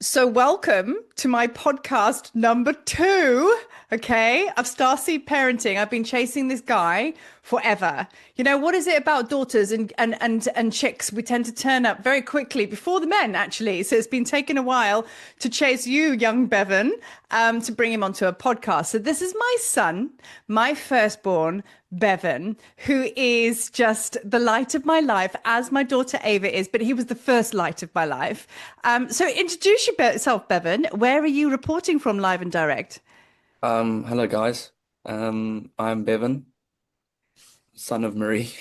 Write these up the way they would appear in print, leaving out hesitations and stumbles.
So, welcome to my podcast number two, okay, of Starseed Parenting. I've been chasing this guy forever. You know, what is it about daughters and chicks? We tend to turn up very quickly before the men, actually. So it's been taking a while to chase you, young Bevan, to bring him onto a podcast. So this is my son, my firstborn, Bevan, who is just the light of my life, as my daughter Ava is, but he was the first light of my life. So introduce yourself, Bevan. Where are you reporting from live and direct? Hello guys. I'm Bevan, son of Marie.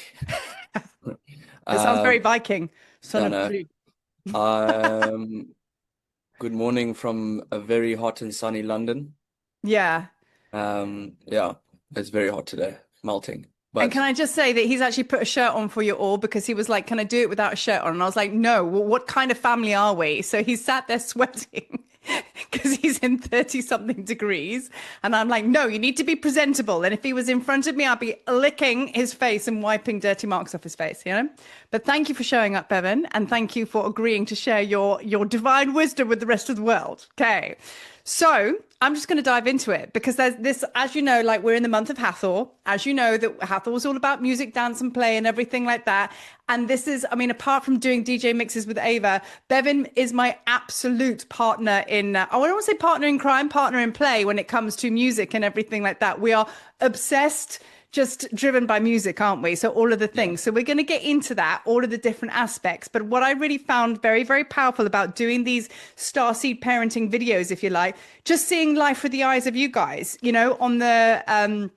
That sounds very Um, Viking, son I of know. Marie. Good morning from a very hot and sunny London. Yeah. Yeah, it's very hot today, melting. And can But I just say that he's actually put a shirt on for you all because he was like, "Can I do it without a shirt on?" And I was like, "No, well, what kind of family are we?" So he sat there sweating because he's in 30 something degrees. And I'm like, "No, you need to be presentable." And if he was in front of me, I'd be licking his face and wiping dirty marks off his face, you know? But thank you for showing up, Bevan. And thank you for agreeing to share your divine wisdom with the rest of the world. Okay. So I'm just going to dive into it because there's this, as you know, like we're in the month of Hathor. As you know, that Hathor is all about music, dance, and play and everything like that. And this is, I mean, apart from doing DJ mixes with Ava, Bevan is my absolute partner in, I don't want to say partner in crime, partner in play when it comes to music and everything like that. We are obsessed, just driven by music, aren't we? So all of the yeah, things. So we're going to get into that, all of the different aspects. But what I really found very, very powerful about doing these starseed parenting videos, if you like, just seeing life with the eyes of you guys, you know, on the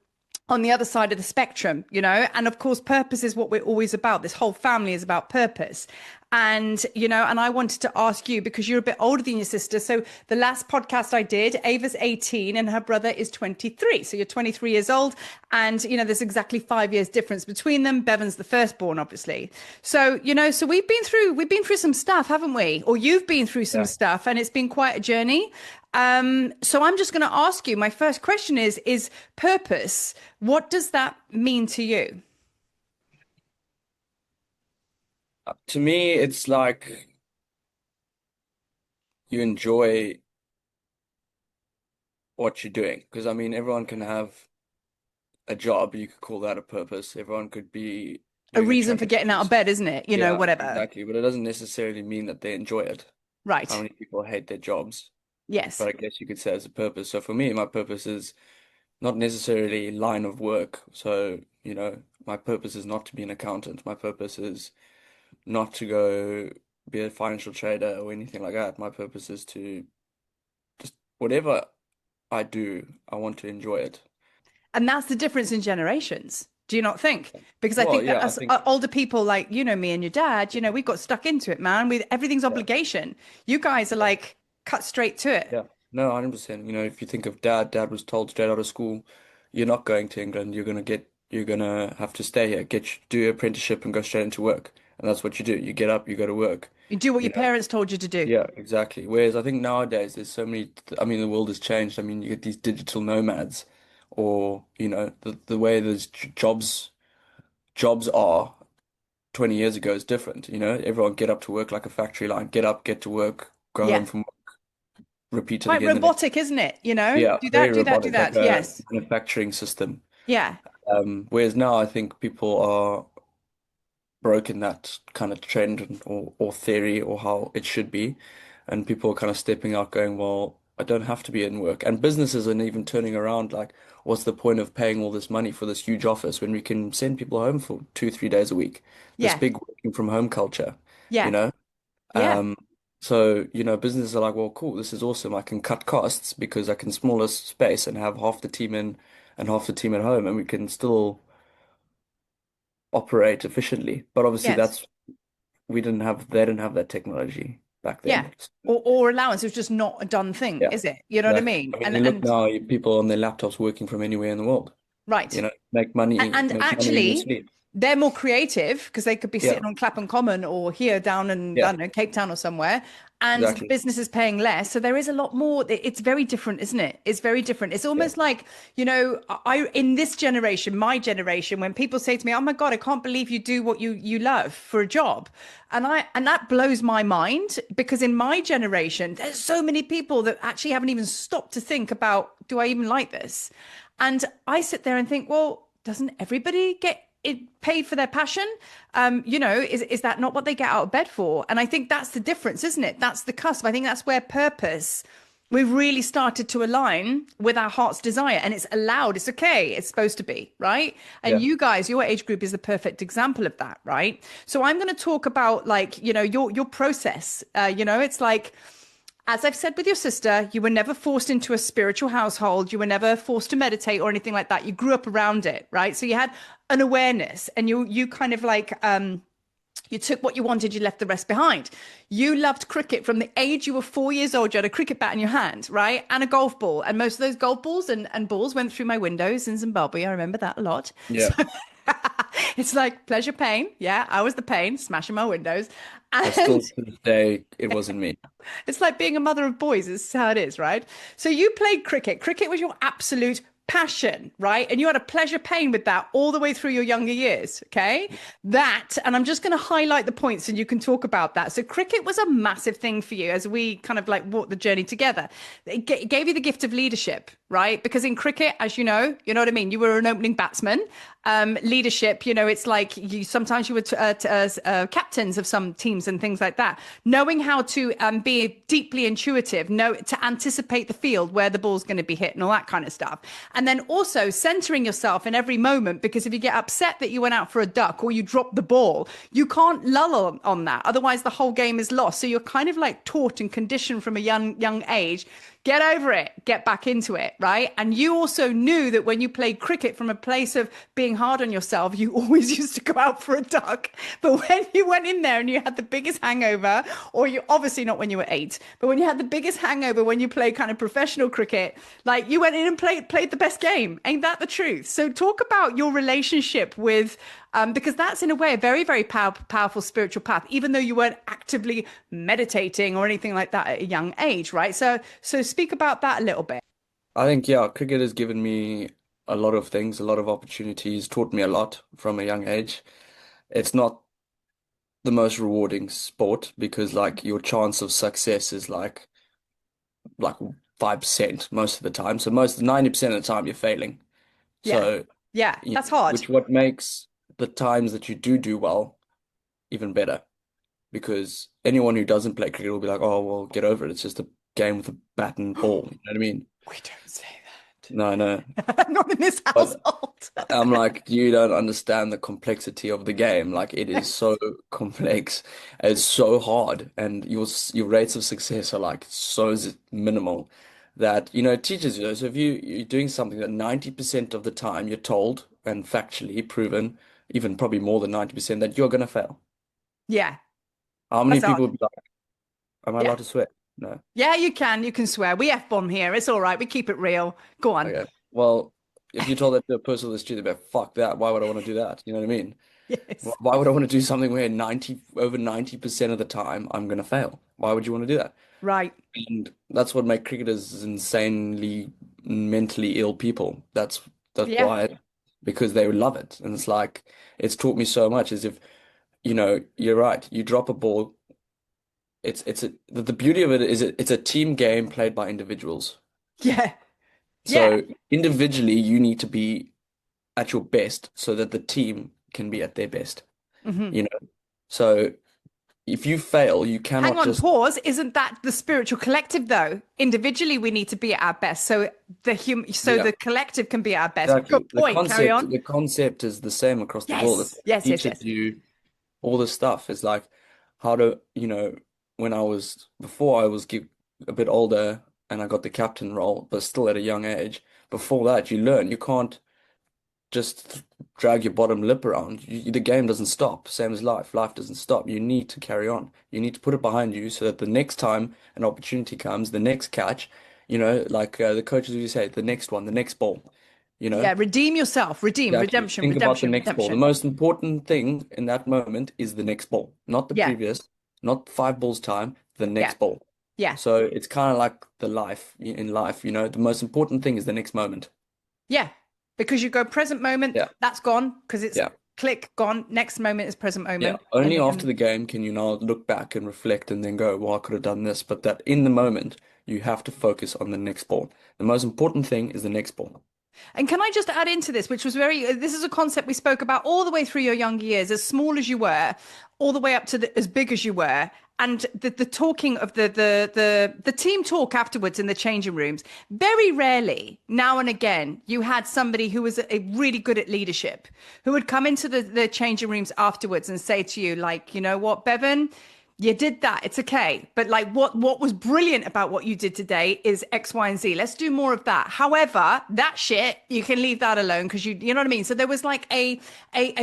other side of the spectrum, you know, and of course, purpose is what we're always about. This whole family is about purpose. And, you know, and I wanted to ask you because you're a bit older than your sister. So the last podcast I did, Ava's 18 and her brother is 23. So you're 23 years old. And, you know, there's exactly 5 years difference between them. Bevan's the firstborn, obviously. So, you know, so we've been through some stuff, haven't we? Or you've been through some yeah. stuff and it's been quite a journey. So I'm just going to ask you, my first question is purpose. What does that mean to you? To me, it's like you enjoy what you're doing. Because I mean, everyone can have a job. You could call that a purpose. Everyone could be A doing a reason for trade. getting out of bed, isn't it? You know, Yeah, whatever. exactly. But it doesn't necessarily mean that they enjoy it. How Right. many people hate their jobs? But Yes. I guess you could say as a purpose. So for me, my purpose is not necessarily line of work. So, my purpose is not to be an accountant. My purpose is not to go be a financial trader or anything like that. My purpose is to just whatever I do, I want to enjoy it. And that's the difference in generations. Do you not think? Because I Well, think that yeah, I us think, older people like, you know, me and your dad, you know, we've got stuck into it, man. With everything's yeah, obligation. You guys are yeah, like cut straight to it. yeah. No, 100%. If you think of dad was told straight out of school, you're not going to England. You're gonna have to stay here, do your apprenticeship and go straight into work. And that's what you do. You get up, you go to work. You do what You your know, parents told you to do. Yeah, exactly. Whereas I think nowadays there's so many, I mean, the world has changed. I mean, you get these digital nomads or, the way those jobs are 20 years ago is different. Everyone get up to work like a factory line, get up, get to work, go Yeah. home from work, repeat it Quite again the next. robotic, isn't it? You know, Yeah, do very that, do that, do robotic, like that. a Yes. manufacturing system. Yeah. Whereas now I think people are broken that kind of trend or theory or how it should be. And people are kind of stepping out going, well, I don't have to be in work. And businesses are even turning around like, what's the point of paying all this money for this huge office when we can send people home for 2, 3 days a week? This Yeah. big working from home culture, you Yeah. know? Yeah. Um, so, businesses are like, well, cool, this is awesome. I can cut costs because I can smaller space and have half the team in and half the team at home, and we can still operate efficiently. But obviously Yes. they didn't have that technology back Yeah. then. So, Or allowance is just not a done thing, yeah, is it? You know what I exactly. mean? I mean, And you look and now, people on their laptops working from anywhere in the world, right. make money, And make money in your actually, sleep. they're more creative because they could be Yeah, sitting on Clapham Common or here down in, I yeah, don't know, Cape Town or somewhere, and the exactly. business is paying less. So there is a lot more. It's very different, isn't it? It's very different. It's Yeah, almost like, I in this generation, my generation, when people say to me, "Oh my God, I can't believe you do what you love for a job," and that blows my mind because in my generation, there's so many people that actually haven't even stopped to think about, do I even like this? And I sit there and think, well, doesn't everybody get paid for their passion? Is that not what they get out of bed for? And I think that's the difference, isn't it? That's the cusp. I think that's where purpose, we've really started to align with our heart's desire, and it's allowed. It's okay. It's supposed to be, right? And yeah, you guys, your age group is the perfect example of that, right? So I'm going to talk about, like, your process. It's like, as I've said with your sister, you were never forced into a spiritual household. You were never forced to meditate or anything like that. You grew up around it, right? So you had an awareness, and you kind of like, you took what you wanted, you left the rest behind. You loved cricket from the age you were 4 years old. You had a cricket bat in your hand, right? And a golf ball. And most of those golf balls and balls went through my windows in Zimbabwe. I remember that a lot. yeah. So it's like pleasure, pain. Yeah, I was the pain, smashing my windows. I still And to this day, it wasn't me. it's like being a mother of boys, is how it is, right? So you played cricket. Cricket was your absolute passion, right? And you had a pleasure pain with that all the way through your younger years. Okay. That, and I'm just going to highlight the points and you can talk about that. So cricket was a massive thing for you as we kind of like walked the journey together. It gave you the gift of leadership, right? Because in cricket, as you know what I mean? You were an opening batsman. Leadership, it's like sometimes you were captains of some teams and things like that. Knowing how to be deeply intuitive, know to anticipate the field where the ball's going to be hit and all that kind of stuff. And then also centering yourself in every moment, because if you get upset that you went out for a duck or you dropped the ball, you can't lull on that. Otherwise, the whole game is lost. So you're kind of like taught and conditioned from a young age. Get over it, get back into it, right? And you also knew that when you played cricket from a place of being hard on yourself, you always used to go out for a duck. But when you went in there and you had the biggest hangover, or you obviously not when you were 8, but when you had the biggest hangover when you played kind of professional cricket, like you went in and played the best game. Ain't that the truth? So talk about your relationship with because that's in a way a very, very powerful spiritual path, even though you weren't actively meditating or anything like that at a young age, right? So speak about that a little bit. I think, yeah, cricket has given me a lot of things, a lot of opportunities, taught me a lot from a young age. It's not the most rewarding sport because like your chance of success is like 5% most of the time. So most 90% of the time you're failing. Yeah. So, Yeah, you that's hard. which what makes the times that you do well even better. Because anyone who doesn't play cricket will be like, oh, well, get over it. It's just a game with a bat and ball. You know what I mean? We don't say No, no. that. Not in this But household. I'm like, you don't understand the complexity of the game. Like, it is so complex. It's so hard, and your rates of success are like so minimal that it teaches you. So if you're doing something that 90% of the time you're told and factually proven, even probably more than 90% that you're gonna fail. Yeah, How many that's hard. people would be like, am I Yeah. allowed to swear? No. Yeah, you can. You can swear. We F-bomb here. It's all right. We keep it real. Go on. Okay. Well, if you told that to a person on the street, they'd be like, fuck that. Why would I want to do that? You know what I mean? Yes. Why would I want to do something where over 90% of the time I'm gonna fail? Why would you want to do that? Right. And that's what make cricketers insanely mentally ill people. That's Yeah. why, because they love it. And it's like it's taught me so much as if, you're right. You drop a ball, the beauty of it is it's a team game played by individuals. Yeah. Yeah. So individually you need to be at your best so that the team can be at their best. Hmm. You know, so if you fail, you Hang cannot on, just, pause. Isn't that the spiritual collective though? Individually, we need to be at our best. So yeah, the collective can be at our best. Good exactly. The point. Carry concept, on. the concept is the same across the world. It Yes. Yes, yes, teaches yes. you all the stuff. It's like how to, when before I was a bit older and I got the captain role, but still at a young age. Before that, you learn you can't just drag your bottom lip around. The game doesn't stop. Same as life. Life doesn't stop. You need to carry on. You need to put it behind you so that the next time an opportunity comes, the next catch, like the coaches usually say, the next one, the next ball. you know? Yeah, redeem yourself. Redeem, Exactly. redemption, Think about the redemption, next ball. The redemption. most important thing in that moment is the next ball, not the Yeah, previous, not 5 balls time, the yeah, next ball. yeah, So it's kind of like the life in life, the most important thing is the next moment. yeah. Because you go present moment, Yeah. that's gone because it's Yeah. click gone. Next moment is present Yeah. moment. Only after the game can you now look back and reflect and then go, well, I could have done this. But that in the moment, you have to focus on the next ball. The most important thing is the next ball. And can I just add into this, which was this is a concept we spoke about all the way through your younger years, as small as you were, all the way up to as big as you were. And the talking of the team talk afterwards in the changing rooms, very rarely, now and again, you had somebody who was really good at leadership, who would come into the changing rooms afterwards and say to you, like, you know what, Bevan, you did that. It's okay. But like what was brilliant about what you did today is X, Y, and Z. Let's do more of that. However, that shit, you can leave that alone because you know what I mean? So there was like a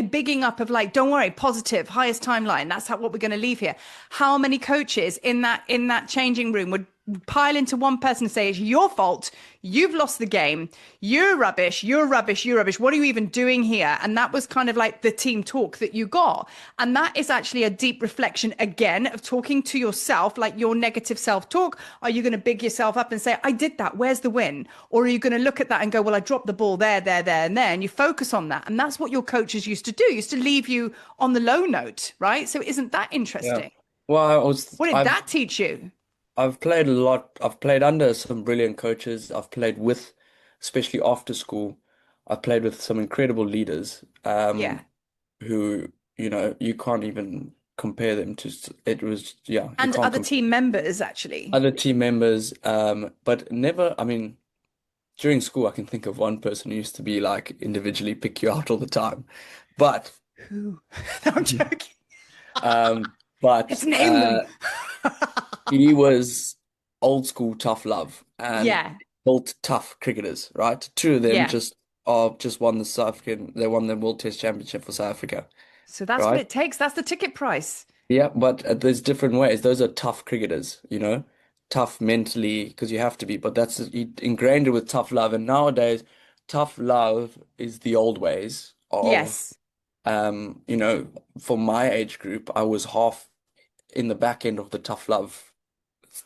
bigging up of like, don't worry, positive, highest timeline. That's what we're going to leave here. How many coaches in that changing room would pile into one person and say, it's your fault. You've lost the game. You're rubbish. You're rubbish. You're rubbish. What are you even doing here? And that was kind of like the team talk that you got. And that is actually a deep reflection again of talking to yourself, like your negative self talk. Are you going to big yourself up and say, I did that. Where's the win? Or are you going to look at that and go, well, I dropped the ball there, there, there, and there. And you focus on that. And that's what your coaches used to do, used to leave you on the low note, right? So isn't that Yeah. interesting? Well, What did that teach you? I've played a lot. I've played under some brilliant coaches. I've played with, especially after school, I've played with some incredible leaders, Yeah. who, you can't even compare them to, it was, yeah, you And can't other compare team members, actually. other team members, but never, I mean, during school, I can think of one person who used to be like individually pick you out all the time. But, Who? No, I'm joking. um, but, Let's name them. he was old school tough love and Yeah. built tough cricketers, right? Two of them Yeah. just won the South African, they won the World Test Championship for South Africa, So that's what right? it takes. That's the ticket price. Yeah, but there's different ways. Those are tough cricketers, tough mentally because you have to be. But that's ingrained it with tough love. And nowadays, tough love is the old ways of, Yes. um, you know, for my age group, I was half in the back end of the tough love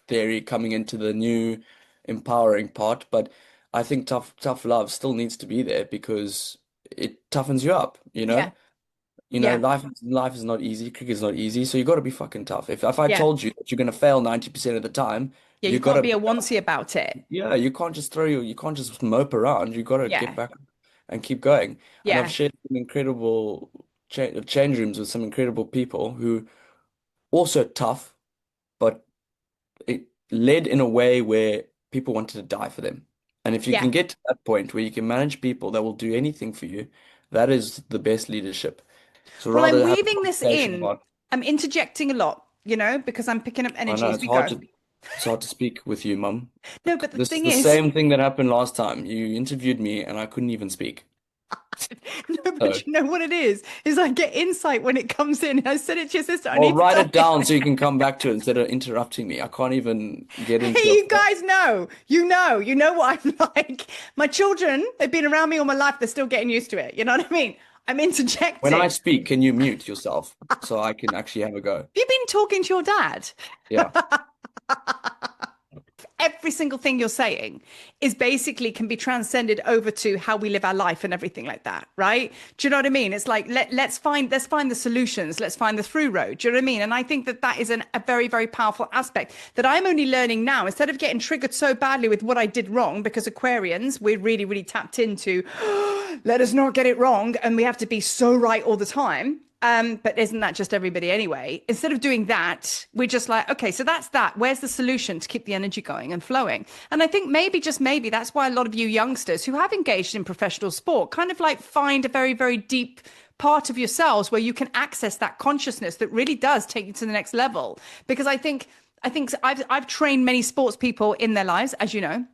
theory coming into the new empowering part. But I think tough love still needs to be there because it toughens you up, you know? Yeah. Yeah. Life is not easy. Cricket's not easy. So you got to be fucking tough. If I Yeah. told you that you're gonna fail 90% of the time, Yeah. you You got can't to, be a onesie about it. yeah, you can't just mope around. You got to get Yeah. back and keep going. And I've Yeah. shared some incredible change rooms with some incredible people who also tough, but it led in a way where people wanted to die for them. And if you Yeah. can get to that point where you can manage people that will do anything for you, that is the best leadership. So Well, I'm rather have a weaving this conversation in. about, I'm interjecting a lot, because I'm picking up I energy know as we go. it's hard to speak with you, Mum. No, but the This is thing the is, same thing that happened last time. You interviewed me and I couldn't even speak. no, So, but you know what it is I get insight when it comes in. I said it to your sister. I well, need to write tell it you. down so you can come back to it instead of interrupting me. I can't even get Hey, into a you guys know, you know what I'm like. My children, they've been around me all my life. They're still getting used to it. You know what I mean? I'm When I interjecting. speak, can you mute yourself so I can actually have a go? Have you been talking to your dad? Yeah. Every single thing you're saying is basically can be transcended over to how we live our life and everything like that, right? Do you know what I mean? It's like let's find the solutions, let's find the through road. Do you know what I mean? And I think that is a very, very powerful aspect that I'm only learning now. Instead of getting triggered so badly with what I did wrong, because Aquarians, we're really, really tapped into let us not get it wrong, and we have to be so right all the time. But isn't that just everybody anyway? Instead of doing that, we're just like, okay, so that's that. Where's the solution to keep the energy going and flowing? And I think maybe, just maybe, that's why a lot of you youngsters who have engaged in professional sport kind of like find a very, very deep part of yourselves where you can access that consciousness that really does take you to the next level. Because I think I've trained many sports people in their lives, as you know,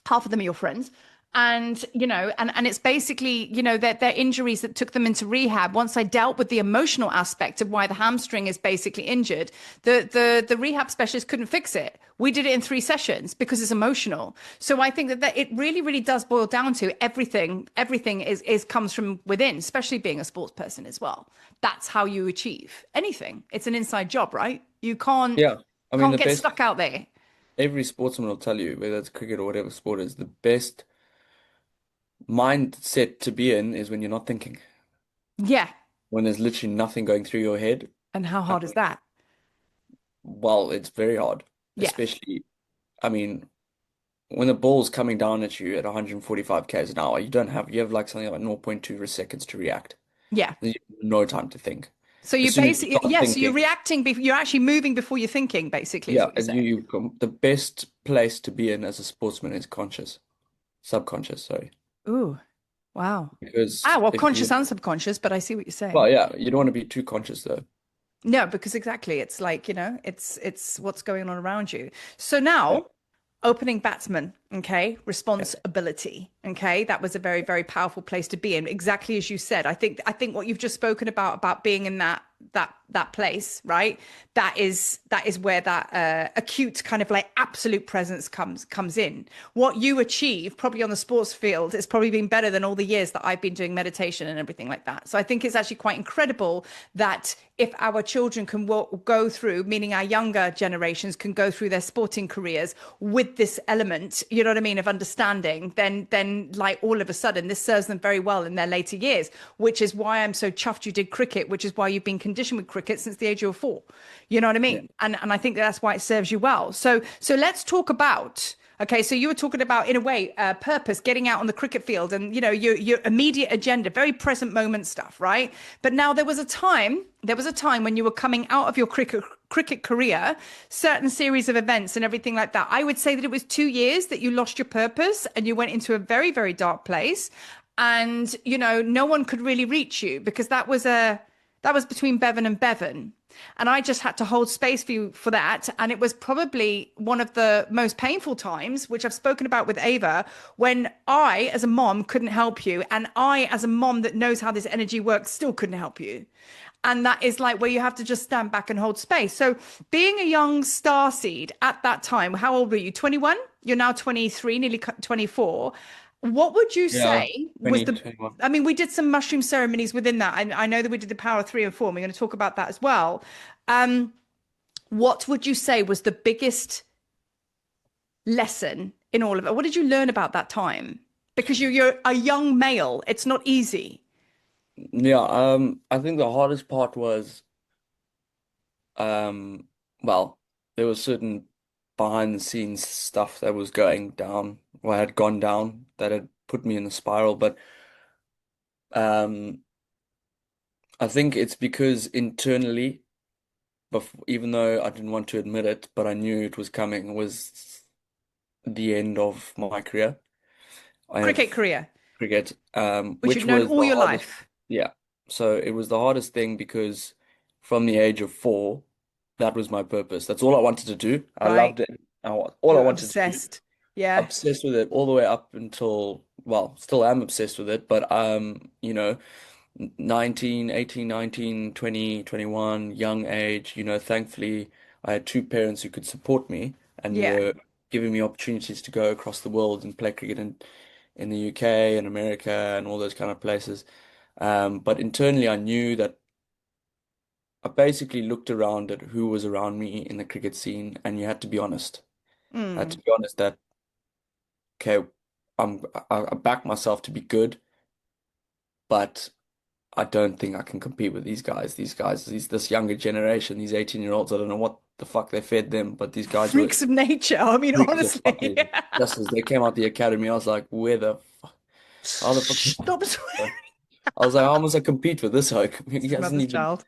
half of them are your friends. And and it's basically their injuries that took them into rehab. Once I dealt with the emotional aspect of why the hamstring is basically injured, the rehab specialist couldn't fix it. We did it in 3 sessions because it's emotional. So I think that it really does boil down to everything is comes from within, especially being a sports person as well. That's how you achieve anything. It's an inside job, right? You can't Yeah. I mean, can't the get best, stuck out there. every sportsman will tell you, whether it's cricket or whatever sport is, the best mindset to be in is when you're not thinking, Yeah. when there's literally nothing going through your head. And how And, hard is that? well, it's very hard, Yeah. especially, I mean, when the ball's coming down at you at 145 k's an hour, you have like something like zero point 0.2 seconds to react. Yeah. You have no time to think. So As you soon as you basically, start yes, you're thinking, reacting, you're actually moving before you're thinking, basically, is yeah, what you're and saying. the best place to be in as a sportsman is subconscious, sorry. Ooh, wow. Because Ah, well, if conscious you, and subconscious, but I see what you're well, saying. yeah, you don't want to be too conscious though. No, because exactly, it's like, it's what's going on around you. So Yeah, now, opening batsman, okay, yeah, responsibility, okay, that was a very powerful place to be in. Exactly as you said. I think what you've just spoken about being in that place, right? That is where that acute kind of like absolute presence comes in. What you achieve probably on the sports field has probably been better than all the years that I've been doing meditation and everything like that. So I think it's actually quite incredible that if our children can go through, meaning our younger generations can go through their sporting careers with this element, you know what I mean, of understanding, then like all of a sudden this serves them very well in their later years, which is why I'm so chuffed you did cricket, which is why you've been conditioned with cricket since the age of 4. You know what I yeah, mean? And I think that's why it serves you well. So let's talk about. Okay, so you were talking about, in a way, purpose, getting out on the cricket field, and your immediate agenda, very present moment stuff, right? But now there was a time when you were coming out of your cricket career, certain series of events and everything like that. I would say that it was 2 years that you lost your purpose and you went into a very dark place, and no one could really reach you because that was between Bevan and Bevan. And I just had to hold space for you for that. And it was probably one of the most painful times, which I've spoken about with Ava, when I, as a mom, couldn't help you. And I, as a mom that knows how this energy works, still couldn't help you. And that is like where you have to just stand back and hold space. So, being a young star seed at that time, how old were you? 21? You're now 23, nearly 24. What would you yeah. say was 20, the 21. I mean, we did some mushroom ceremonies within that. I know that we did the power of 3 and 4. And we're going to talk about that as well. Um, what would you say was the biggest lesson in all of it? What did you learn about that time? Because you're a young male, it's not easy. Yeah, I think the hardest part was, um, well, there was certain behind the scenes stuff that was going down, or had gone down, that had put me in a spiral. But um, I think it's because internally, even though I didn't want to admit it, but I knew it was coming, was the end of my career. I Cricket have career, cricket, which you've which known was all the your hardest. life, Yeah. So it was the hardest thing because from the age of 4, that was my purpose. That's all I wanted to do. I right? loved it. All You I were wanted to do. obsessed. Yeah. Obsessed with it all the way up until, well, still am obsessed with it, but 19, 18, 19, 20, 21, young age, thankfully I had two parents who could support me and Yeah. were giving me opportunities to go across the world and play cricket in the UK and America and all those kind of places. But internally I knew that I basically looked around at who was around me in the cricket scene, and you had to be honest. I had to Mm. be honest that, okay, I back myself to be good, but I don't think I can compete with these guys. This younger generation, these 18-year-olds, I don't know what the fuck they fed them, but these guys were Freaks of nature. I mean, freaks of honestly. fucking. Just as they came out the academy, I was like, where the fuck? How the fuck? Stop swearing. I was like, how must I compete with this hoke? He It's hasn't mother's even, child.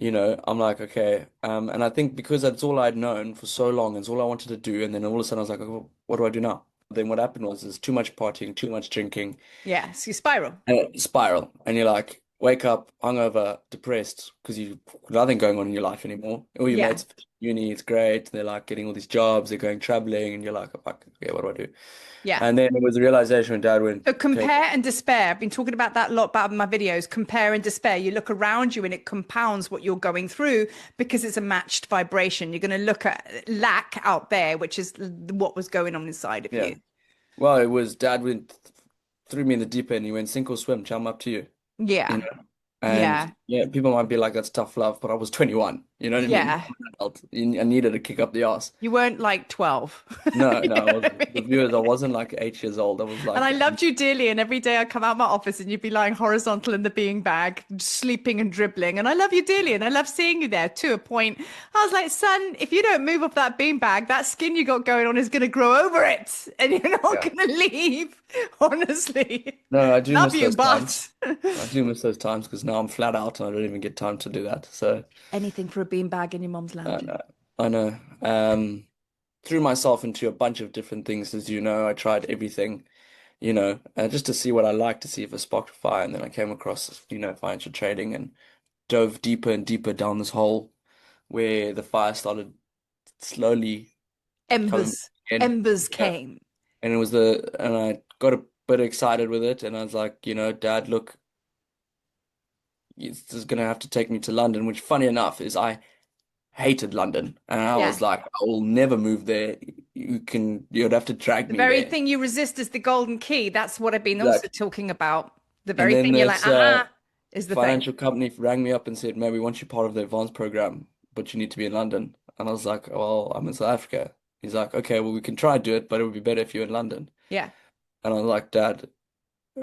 I'm like, okay. And I think because that's all I'd known for so long, it's all I wanted to do. And then all of a sudden I was like, oh, what do I do now? Then what happened was there's too much partying, too much drinking, Yes, you spiral. and it spiral. And you're like, wake up hungover, depressed, because you've nothing going on in your life anymore. All your Yeah. mates, uni, it's great. They're like getting all these jobs, they're going traveling, and you're like, fuck, okay, what do I do? Yeah. And then it was the realization when dad went, So okay, compare and despair. I've been talking about that a lot about my videos. Compare and despair. You look around you and it compounds what you're going through because it's a matched vibration. You're going to look at lack out there, which is what was going on inside of yeah. you. Well, it was dad went threw me in the deep end. He went sink or swim, chum up to you, you Yeah. know. And Yeah. yeah, people might be like, that's tough love, but I was 21. You know what I mean? Yeah. I'm an adult. I needed a kick up the ass. You weren't like 12. No, no, You I know what I wasn't. The mean? viewers, I wasn't like 8 years old. I was And like, I loved you dearly. And every day I come out of my office and you'd be lying horizontal in the being bag, sleeping and dribbling. And I love you dearly. And I love seeing you there to a point. I was like, son, if you don't move off that bean bag, that skin you got going on is going to grow over it. And you're not yeah. going to leave. Honestly. No, I do Love miss you, those times. but I do miss those times because now I'm flat out and I don't even get time to do that. So, anything for a bean bag in your mom's lounge. no, I know. Threw myself into a bunch of different things, as you know. I tried everything, just to see what I liked, to see if it sparked a fire. And then I came across, financial trading and dove deeper and deeper down this hole where the fire started slowly coming Embers. in. Embers Yeah. came. And and I got a bit excited with it. And I was like, Dad, look, it's just gonna have to take me to London, which funny enough is I hated London. And I Yeah. was like, I will never move there. You'd have to drag The me very there. thing you resist is the golden key. That's what I've been also Exactly. talking about. The And very then thing you're like, this is the thing. financial company rang me up and said, "Man, we want you part of the advanced program, but you need to be in London." And I was like, "Well, I'm in South Africa." He's like, "Okay, well, we can try and do it, but it would be better if you're in London." Yeah. And I was like, "Dad,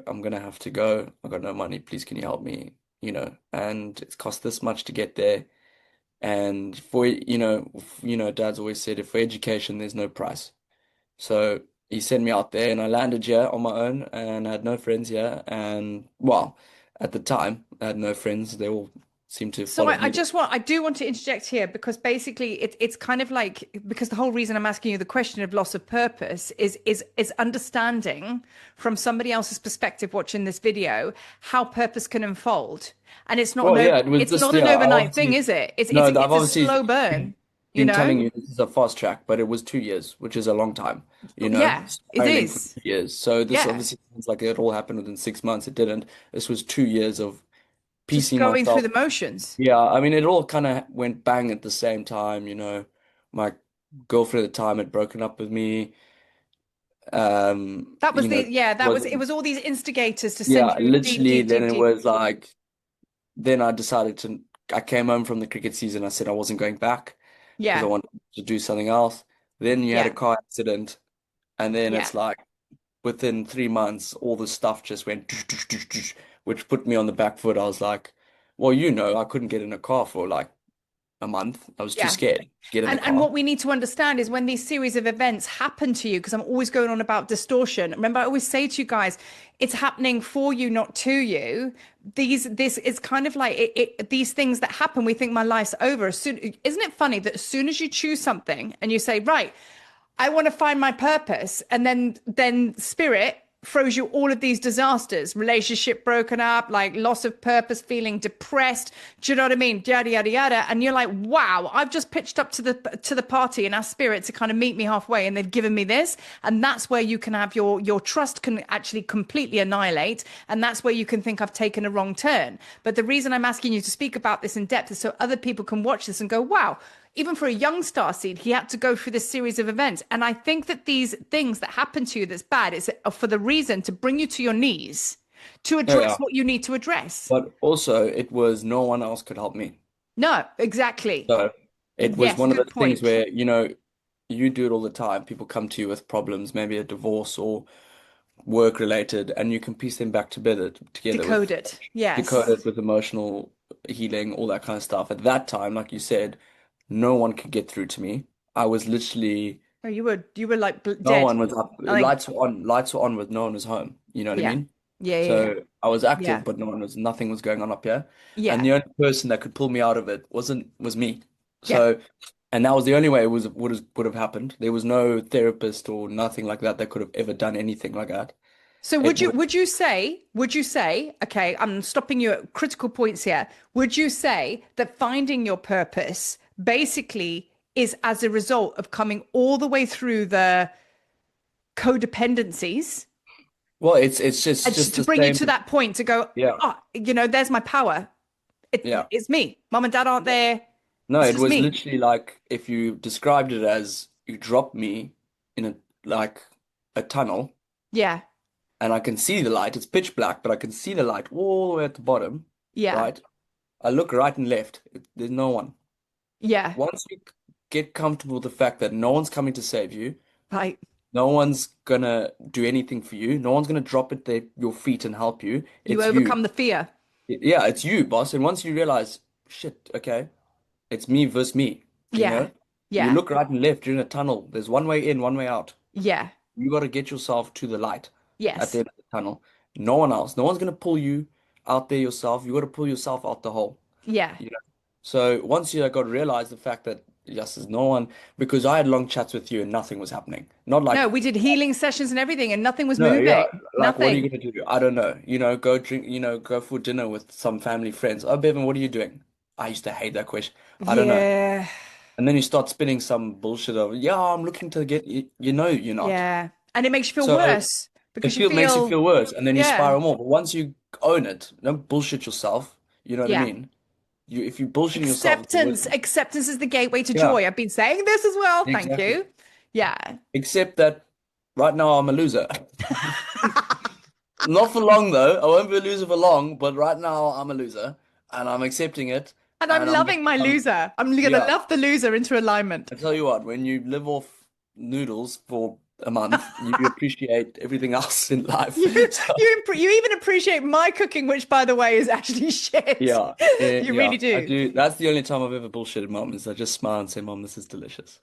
I'm gonna have to go. I got no money. Please, can you help me? And it's cost this much to get there. And Dad's always said, if for education, there's no price. So he sent me out there and I landed here on my own and I had no friends here. And well, at the time, I had no friends. They all seemed to have So followed I me. just want, I do want to interject here because basically it's kind of like, because the whole reason I'm asking you the question of loss of purpose is understanding from somebody else's perspective watching this video how purpose can unfold. And Well, yeah, it was it's just, not yeah, an I overnight thing, obviously, is it? no, I've It's a obviously slow burn, been, you know? telling you this is a fast track, but it was 2 years, which is a long time, Yeah, it spiraling for is. 2 years. So this Yeah. obviously sounds like it all happened within 6 months. It didn't. This was 2 years of Just piecing going through myself. the motions. Yeah, I mean, it all kind of went bang at the same time, My girlfriend at the time had broken up with me. That was it Wasn't, was all these instigators to yeah, send you deep, literally, deep, then deep, it deep. was like, then I came home from the cricket season. I said I wasn't going back because I Yeah. wanted to do something else. Then you had a Yeah. car accident, and then Yeah. it's like within 3 months, all the stuff just went, which put me on the back foot. I was like, well, I couldn't get in a car for like a month. I was too Yeah. scared to get in a And car. what we need to understand is when these series of events happen to you, because I'm always going on about distortion. Remember, I always say to you guys, it's happening for you, not to you. This is kind of like these things that happen. We think my life's over. Isn't it funny that as soon as you choose something and you say, right, I want to find my purpose, and then spirit throws you all of these disasters, relationship broken up, like loss of purpose, feeling depressed. Do you know what I mean? Yada yada yada. And you're like, wow, I've just pitched up to the party and our spirit to kind of meet me halfway, and they've given me this. And that's where you can have your trust can actually completely annihilate. And that's where you can think I've taken a wrong turn. But the reason I'm asking you to speak about this in depth is so other people can watch this and go, wow, even for a young starseed, he had to go through this series of events. And I think that these things that happen to you that's bad, it's for the reason to bring you to your knees to Yeah, address yeah. what you need to address. But also, it was no one else could help me. No, exactly. So it was Yes, one of good those things point. where, you do it all the time. People come to you with problems, maybe a divorce or work related, and you can piece them back together Decode with it. Yes. decode it with emotional healing, all that kind of stuff. At that time, like you said, no one could get through to me. I was literally Oh, you were like no dead. one was up. I think. Lights were on with no one was home. You know what I Yeah. mean? Yeah. Yeah. Yeah. So I was Yeah. active, but nothing was going on up here. And Yeah. the only person that could pull me out of it was me. Yeah. So, and that was the only way it would have happened. There was no therapist or nothing like that could have ever done anything like that. So It was, would you say, okay, I'm stopping you at critical points here. Would you say that finding your purpose basically is as a result of coming all the way through the codependencies Well, it's and just to the bring you same. to that point to go, Yeah, oh, there's my power. yeah. It's me. Mom and dad aren't there. No, It's it just was me. literally like if you described it as you drop me in like a tunnel Yeah. and I can see the light. It's pitch black, but I can see the light all the way at the bottom, Yeah. right? I look right and left. There's no one. Yeah. Once you get comfortable with the fact that no one's coming to save you, Right. no one's gonna do anything for you, no one's gonna drop at your feet and help you. You It's you. overcome the fear. Yeah, it's you, boss. And once you realize, shit, okay, it's me versus me, you Yeah. know? You Yeah. look right and left, you're in a tunnel. There's one way in, one way out. Yeah. You got to get yourself to the light at the Yes. end of the tunnel. No one else. No one's gonna pull you out there yourself. You got to pull yourself out the hole. Yeah. You know? So once you got to realize the fact that yes, there's no one because I had long chats with you and nothing was happening. Not No, like we did healing sessions and everything, and nothing was no, yeah, moving. like what are you Nothing. gonna do? I don't know. Go drink, go for dinner with some family friends. Oh, Bevan, what are you doing? I used to hate that question. I don't know. Yeah. And then you start spinning some bullshit of, yeah, I'm looking to get you. You know, you're not. Yeah. And it makes you feel So worse it because you makes you feel, feel worse, and then you yeah. spiral more. But once you own it, don't bullshit yourself. You know what I Yeah. mean? If you're bullshitting yourself, it's the Acceptance. worst. Acceptance is the gateway to Yeah, joy. I've been saying this as well. Thank exactly. you. Yeah. Except that right now I'm a loser. Not for long though. I won't be a loser for long, but right now I'm a loser and I'm accepting it And I'm and I'm gonna loving my become loser. I'm gonna yeah. love the loser into alignment. I tell you what, when you live off noodles for a month, you appreciate everything else in life. You So you even appreciate my cooking, which by the way is actually shit. yeah, You yeah, really I do. do. That's the only time I've ever bullshitted mom is I just smile and say, "Mom, this is delicious."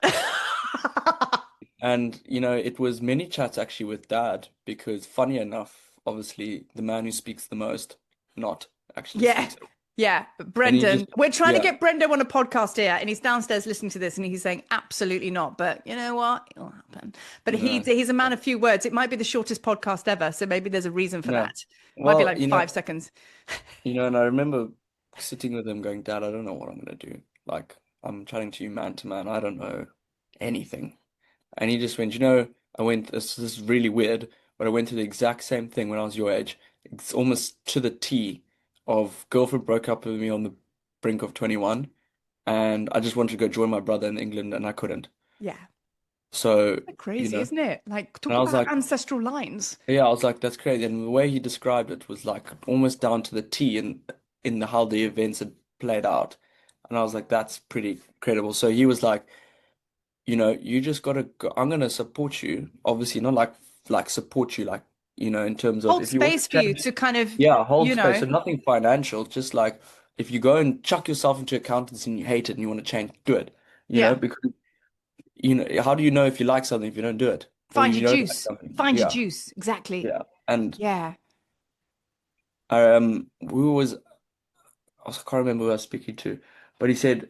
And it was many chats actually with dad because funny enough, obviously the man who speaks the most, not actually Yeah. speaks. Yeah. But And he Brendan, just we're trying to yeah, get Brendo on a podcast here, and he's downstairs listening to this, and he's saying absolutely not. But you know what? It'll happen. But no, he's a man of few words. It might be the shortest podcast ever, so maybe there's a reason for no. that. Might be Well, like 5 seconds. and I remember sitting with him going, Dad, I don't know what I'm gonna do. Like, I'm chatting to you man to man. I don't know anything. And he just went, I went, this is really weird, but I went through the exact same thing when I was your age. It's almost to the T of girlfriend broke up with me on the brink of 21, and I just wanted to go join my brother in England, and I couldn't. Yeah. So, Crazy, isn't it? Like, and talk I was about like, ancestral lines. yeah, I was like, that's crazy. And the way he described it was like almost down to the T in how the events had played out. And I was like, that's pretty credible. So he was like, you just gotta go. I'm gonna support you. Obviously, not like support you like, in terms of Hold if you want space to for you change, to kind of, yeah, hold you space. know, So nothing financial, just like if you go and chuck yourself into accountancy and you hate it and you want to change, do it. yeah, Because how do you know if you like something if you don't do it? Or find you your don't like juice. something? Find your Yeah, juice. Exactly. yeah. And Yeah. who was I can't remember who I was speaking to, but he said,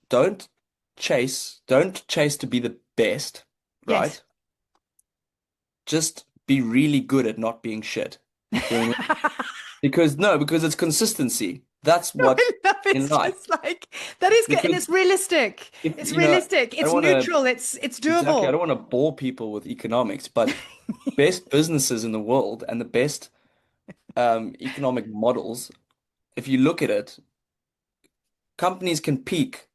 don't don't chase to be the best, Yes. right? Just be really good at not being shit. Do you know what I mean? Because no, because it's consistency. That's No, what I love it. in It's life. just like that is good, and Because it's realistic. if It's realistic. I It's don't want to neutral. It's exactly, I doable. don't want to bore people with economics, but best businesses in the world and the best economic models, if you look at it, companies can peak.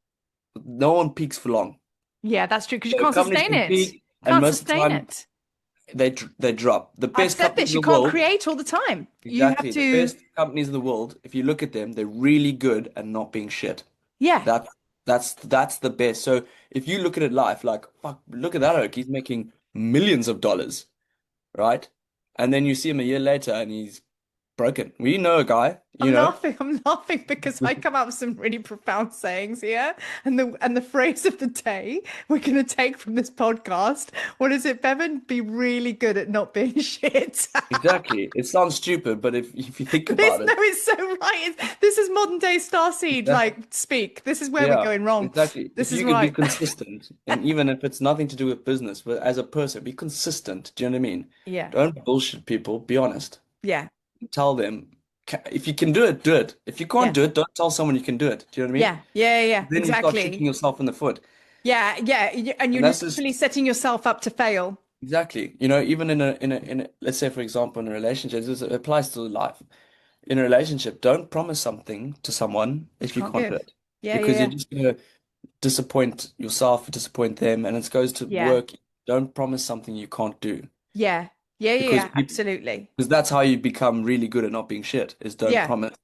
No one peaks for long. Yeah, that's true because you So can't companies sustain can it. peak, and Can't most of the sustain time it. they drop. The I've best said companies this. in You the can't world, create all the time. You have exactly, the to. best companies in the world, if you look at them, they're really good at not being shit. Yeah. That that's the best. So if you look at it life, like fuck, look at that oak, he's making millions of dollars, right? And then you see him a year later and he's broken. We know a guy, I'm laughing. I'm laughing because I come up with some really profound sayings here, and the phrase of the day we're going to take from this podcast. What is it, Bevan? Be really good at not being shit. Exactly. It sounds stupid, but if you think But it's about no, it, it's so right. This is modern day Starseed exactly. like speak. This is where we're Yeah, going wrong. exactly. If This is you could be right. consistent, and even if it's nothing to do with business, but as a person, be consistent. Do you know what I mean? Yeah. Don't bullshit people. Be honest. Yeah. Tell them if you can do it, do it. If you can't Yeah. do it, don't tell someone you can do it. Do you know what I mean? Yeah. Yeah. Yeah. Yeah. Then you start shooting Exactly. yourself in the foot. Yeah, yeah, and And you're that's literally just setting yourself up to fail. exactly, even in a, let's say for example in a relationship, this applies to life. In a relationship, don't promise something to someone Which if you can't can't do give. it. Yeah, Because you're yeah, just gonna disappoint yourself, disappoint them, and it goes to yeah, work. Don't promise something you can't do. yeah, yeah, yeah, yeah, Because yeah, people, absolutely. because that's how you become really good at not being shit, is don't Yeah, promise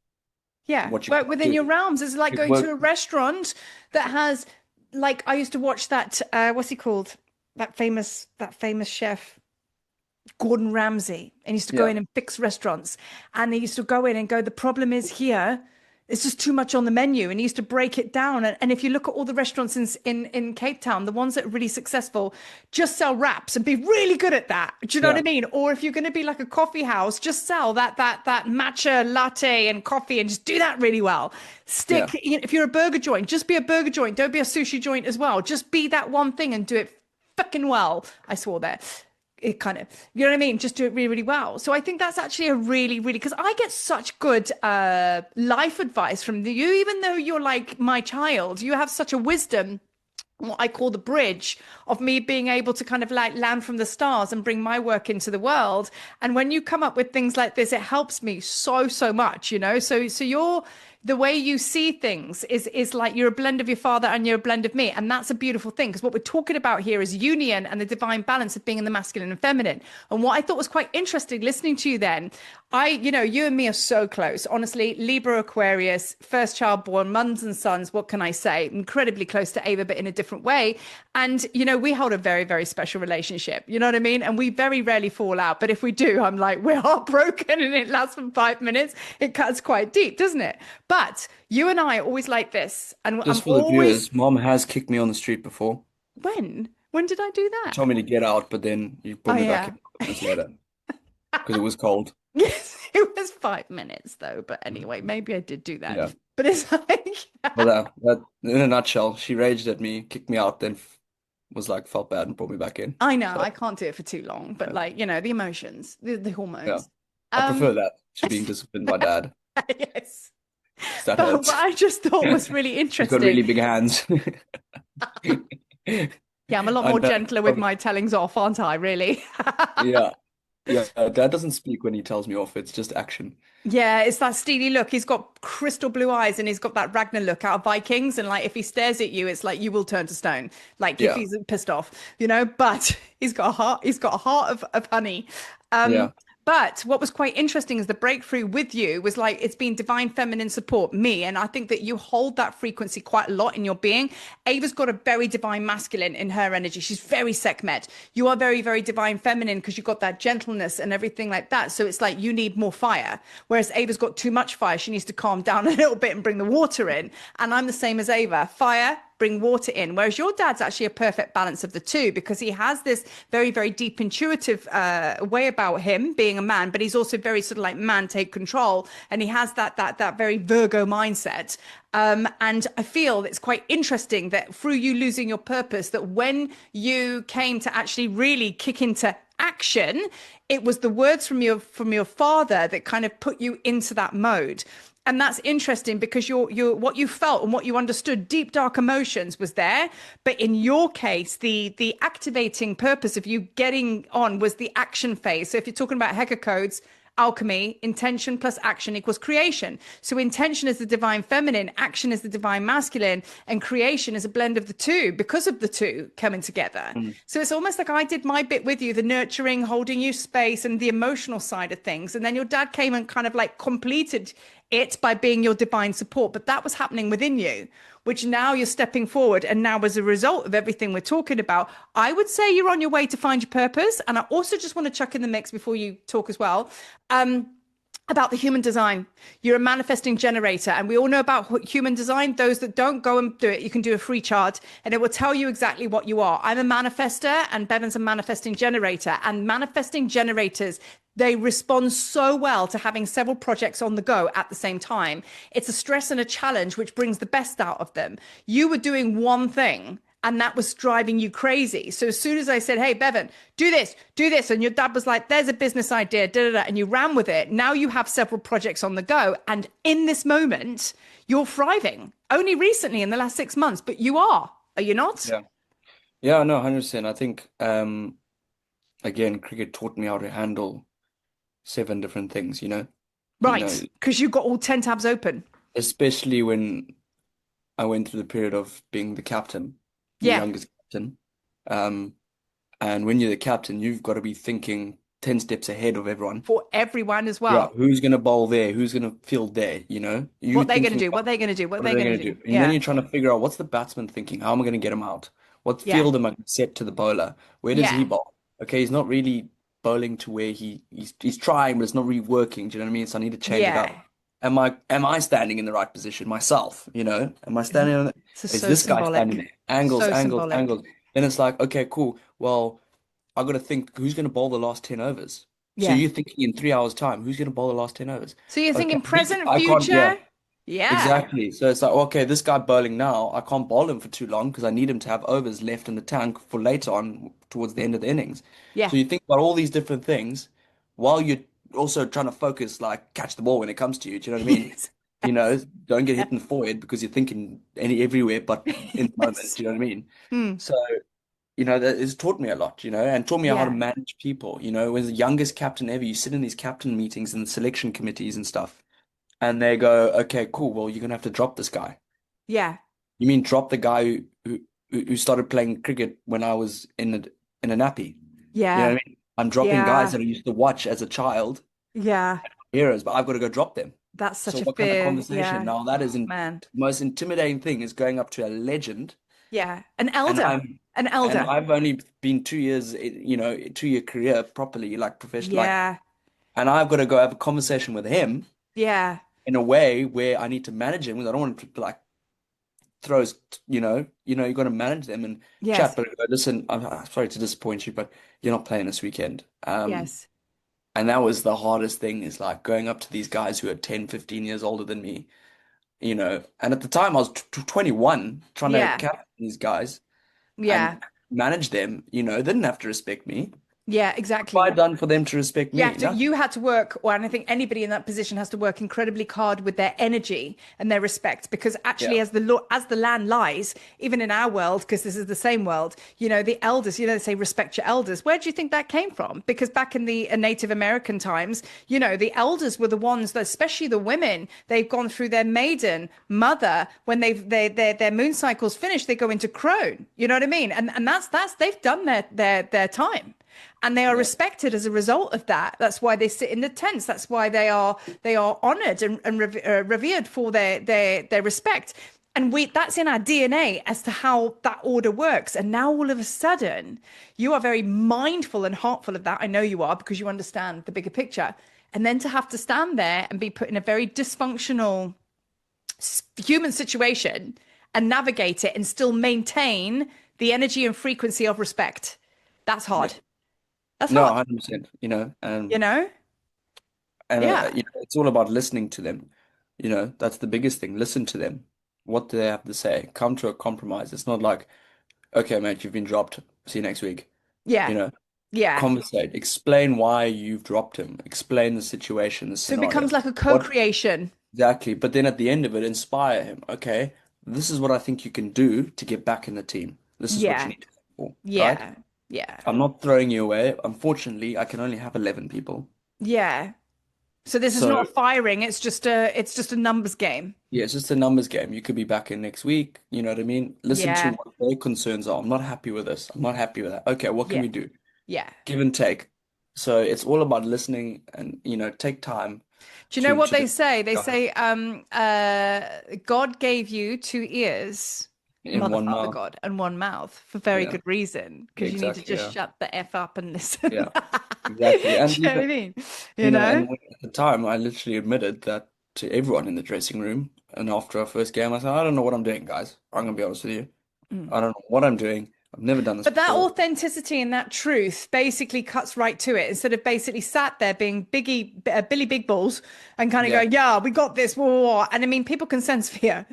yeah. what you Work can't within do. your realms. It's like It going to work, a restaurant that has, like, I used to watch that. What's he called? That famous chef. Gordon Ramsay and he used to go yeah, in and fix restaurants. And he used to go in and go, the problem is here, it's just too much on the menu. And he used to break it down. And if you look at all the restaurants in Cape Town, the ones that are really successful, just sell wraps and be really good at that. Do you know what I yeah, mean? Or if you're going to be like a coffee house, just sell that matcha latte and coffee and just do that really well. yeah. If you're a burger joint, just be a burger joint. Don't be a sushi joint as well. Just be that one thing and do it fucking well. I swore there. It kind of, you know what I mean? Just do it really, really well. So I think that's actually a really, really, because I get such good life advice from you, even though you're like my child, you have such a wisdom, what I call the bridge of me being able to kind of like land from the stars and bring my work into the world. And when you come up with things like this, it helps me so, so much, you know? So you're, the way you see things is like you're a blend of your father and you're a blend of me. And that's a beautiful thing because what we're talking about here is union and the divine balance of being in the masculine and feminine. And what I thought was quite interesting listening to you then, you and me are so close. Honestly, Libra Aquarius, first child born, mums and sons, what can I say? Incredibly close to Ava, but in a different way. And, we hold a very, very special relationship. You know what I mean? And we very rarely fall out. But if we do, I'm like, we're heartbroken and it lasts for 5 minutes. It cuts quite deep, doesn't it? But you and I are always like this. And I'm Just for the always, viewers, Mom has kicked me on the street before. when? When did I do She that? told me to get out, but then you Oh, brought me back yeah. in 5 minutes later because it was cold. Yes, it was 5 minutes though. But anyway, maybe I did do that. Yeah. But it's like, But that in a nutshell, she raged at me, kicked me out, then was like felt bad and brought me back in. I know So I can't do it for too long, but yeah, like, the emotions, the yeah. hormones. I prefer Um, that to being disciplined by dad yes. because that But what hurts. I just thought was really He's got interesting. really big hands. Yeah, I'm a lot I more know. gentler with my tellings off, aren't I, really? Yeah, yeah. Dad doesn't speak when he tells me off. It's just action. Yeah, it's that steely look. He's got crystal blue eyes and he's got that Ragnar look out of Vikings. And like if he stares at you, it's like you will turn to stone. Like if Yeah, he's pissed off, but he's got a heart of honey. Um, yeah. but what was quite interesting is the breakthrough with you was like it's been divine feminine support, me. And I think that you hold that frequency quite a lot in your being. Ava's got a very divine masculine in her energy. She's very Sekhmet. You are very, very divine feminine because you've got that gentleness and everything like that. So it's like you need more fire. Whereas Ava's got too much fire. She needs to calm down a little bit and bring the water in. And I'm the same as Ava. Fire, bring water in. Whereas your dad's actually a perfect balance of the two because he has this very, very deep intuitive way about him being a man, but he's also very sort of like man take control. And he has that very Virgo mindset. And I feel it's quite interesting that through you losing your purpose, that when you came to actually really kick into action, it was the words from your father that kind of put you into that mode. And that's interesting because your what you felt and what you understood, deep dark emotions was there. But in your case, the activating purpose of you getting on was the action phase. So if you're talking about Hecker codes, alchemy, intention plus action equals creation. So intention is the divine feminine, action is the divine masculine, and creation is a blend of the two because of the two coming together. Mm. So it's almost like I did my bit with you, the nurturing, holding you space, and the emotional side of things. And then your dad came and kind of like completed it by being your divine support. But that was happening within you, which now you're stepping forward. And now, as a result of everything we're talking about, I would say you're on your way to find your purpose. And I also just want to chuck in the mix before you talk as well. About the human design. You're a manifesting generator. And we all know about human design. Those that don't, go and do it. You can do a free chart and it will tell you exactly what you are. I'm a manifester and Bevan's a manifesting generator. And manifesting generators, they respond so well to having several projects on the go at the same time. It's a stress and a challenge, which brings the best out of them. You were doing one thing and that was driving you crazy. So as soon as I said, hey, Bevan, do this, and your dad was like, there's a business idea, da, da, da, and you ran with it. Now you have several projects on the go. And in this moment, you're thriving. Only recently in the last 6 months, but you are you not? Yeah. Yeah, no, 100%. I think again, cricket taught me how to handle seven different things, you know, Right, because you've got all 10 tabs open. especially when I went through the period of being the captain, the Yeah, youngest captain. Um, and when you're the captain, you've got to be thinking 10 steps ahead of everyone. for everyone as Yeah, well. who's going to bowl there? Who's going to field there? You What they going to thinking do, about what they going to do, what what are they they going going to to do. do? And then Yeah, you're trying to figure out what's the batsman thinking? How am I going to get him out? What yeah, field am I going to set to the bowler? Where does he yeah, bowl? Okay, he's not really bowling to where he's trying, but it's not really working. Do you know what I mean? So I need to change it up. yeah. Am I standing in the right position myself? Am I standing on This is is so this guy standing symbolic. there? Angles, So angles, symbolic. angles. Then it's like, okay, cool. Well, I got to think who's going to bowl the last 10 overs. So Yeah. you're thinking in 3 hours' time, who's going to bowl the last 10 overs? So you're Okay, thinking present, I can't, yeah, future? Yeah. exactly. So it's like, okay, this guy bowling now, I can't bowl him for too long because I need him to have overs left in the tank for later on towards the end of the innings. Yeah. So you think about all these different things while you're also trying to focus, like catch the ball when it comes to you. Do you know what I mean? Yes. You know, don't get Yeah. hit in the forehead because you're thinking everywhere but in the moment. Yes. Do you know what I mean? Hmm. So that it's taught me a lot, and taught me how to Yeah. manage people. As the youngest captain ever, you sit in these captain meetings and selection committees and stuff, and they go, okay, cool, well, you're gonna have to drop this guy. Yeah. You mean drop the guy who started playing cricket when I was in a nappy? You know Yeah. what I mean? I'm dropping guys Yeah. that I used to watch as a child, Yeah. heroes, but I've got to go drop them. That's So such a what kind of fear. conversation? Yeah. Now that is Oh, man. the most intimidating thing is going up to a legend, Yeah. An and elder. I'm An and elder. I've only been 2 years, 2-year career properly, like professional, like, Yeah. and I've got to go have a conversation with him Yeah. in a way where I need to manage him because I don't want him to like throws, you got to manage them and chat. Yes. But go, listen, I'm sorry to disappoint you, but you're not playing this weekend. Yes. And that was the hardest thing is like going up to these guys who are 10, 15 years older than me, and at the time I was 21 trying to Yeah. captain these guys Yeah. and manage them, they didn't have to respect me. Yeah. What have Exactly. I done for them to respect You me? have to, Nothing. you had to work, or and I think anybody in that position has to work incredibly hard with their energy and their respect, because Yeah. actually, as the land lies, even in our world, because this is the same world, the elders, they say respect your elders. Where do you think that came from? Because back in the Native American times, the elders were the ones that, especially the women, they've gone through their maiden, mother, when their moon cycle's finished, they go into crone. You know what I mean? And that's they've done their time, and they are Yeah. respected as a result of that. That's why they sit in the tents. That's why they are honored and revered for their respect. And that's in our DNA as to how that order works. And now all of a sudden, you are very mindful and heartful of that. I know you are, because you understand the bigger picture. And then to have to stand there and be put in a very dysfunctional human situation and navigate it and still maintain the energy and frequency of respect. That's Yeah. hard. That's No, hard, 100%, you know? Yeah. it's all about listening to them. That's the biggest thing. Listen to them. What do they have to say? Come to a compromise. It's not like, okay, mate, you've been dropped. See you next week. You Yeah. know, Yeah. Conversate. Explain why you've dropped him. Explain the situation, the So it becomes scenario. like a What co-creation. exactly? But then at the end of it, inspire him. Okay, this is what I think you can do to get back in the team. This is what you Yeah. need to go for, right? Yeah. Yeah. I'm not throwing you away. Unfortunately, I can only have 11 people. Yeah. So this is So not a firing, it's just a numbers game. yeah, it's just a numbers game. You could be back in next week. You know what I mean? Listen to Yeah. what their concerns are. I'm not happy with this. I'm not happy with that. Okay, what can Yeah. we do? Yeah. Give and take. So it's all about listening and, take time Do you know what to they listen say? They to guys say, God gave you two ears, in Mother, one Father, mouth. God, and one mouth for very Yeah, good reason, because you need to exactly. just Yeah. shut the F up and listen. Yeah, Do exactly. And you know what I mean? You and know? at the time I literally admitted that to everyone in the dressing room. And after our first game, I said, I don't know what I'm doing, guys. I'm gonna be honest with you. Mm. I don't know what I'm doing. I've never done this But that before. authenticity and that truth basically cuts right to it, instead of basically sat there being Billy Big Balls and kind of Yeah. going, yeah, we got this. Whoa, whoa, whoa. And I mean, people can sense fear.